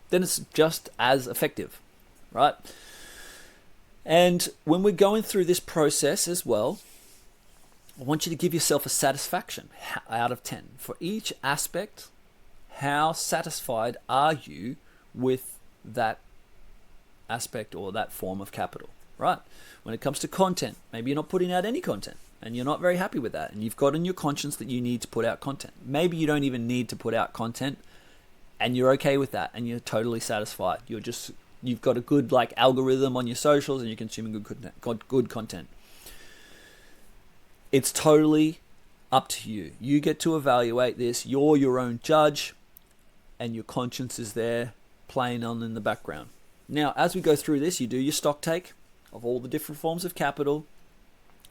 then it's just as effective, right? And when we're going through this process as well, I want you to give yourself a satisfaction out of 10. For each aspect, how satisfied are you with that aspect or that form of capital, right? When it comes to content, maybe you're not putting out any content and you're not very happy with that, and you've got in your conscience that you need to put out content. Maybe you don't even need to put out content and you're okay with that and you're totally satisfied. You've got a good like algorithm on your socials and you're consuming good content. It's totally up to you. You get to evaluate this. You're your own judge, and your conscience is there playing on in the background. Now, as we go through this, you do your stock take of all the different forms of capital.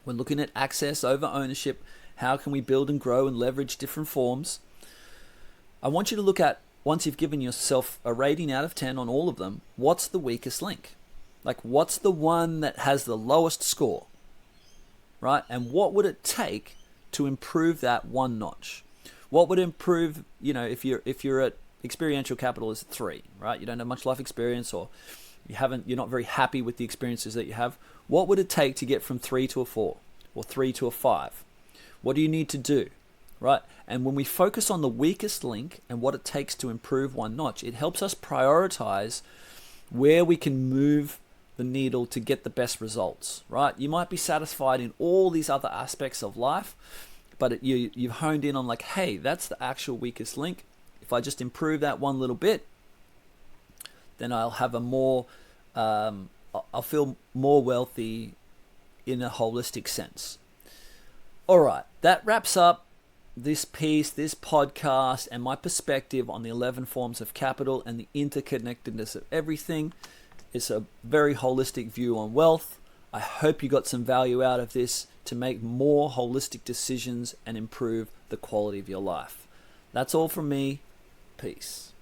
We're looking at access over ownership. How can we build and grow and leverage different forms? I want you to look at, once you've given yourself a rating out of 10 on all of them, what's the weakest link? Like, what's the one that has the lowest score? Right? And what would it take to improve that one notch? What would improve, if you're at experiential capital is 3, right? You don't have much life experience, or you're not very happy with the experiences that you have. What would it take to get from 3 to a 4 or 3 to a 5? What do you need to do? Right? And when we focus on the weakest link and what it takes to improve one notch, it helps us prioritize where we can move the needle to get the best results, right? You might be satisfied in all these other aspects of life, but you've honed in on like, hey, that's the actual weakest link. If I just improve that one little bit, then I'll have I'll feel more wealthy in a holistic sense. All right, that wraps up this piece, this podcast, and my perspective on the 11 forms of capital and the interconnectedness of everything. It's a very holistic view on wealth. I hope you got some value out of this to make more holistic decisions and improve the quality of your life. That's all from me. Peace.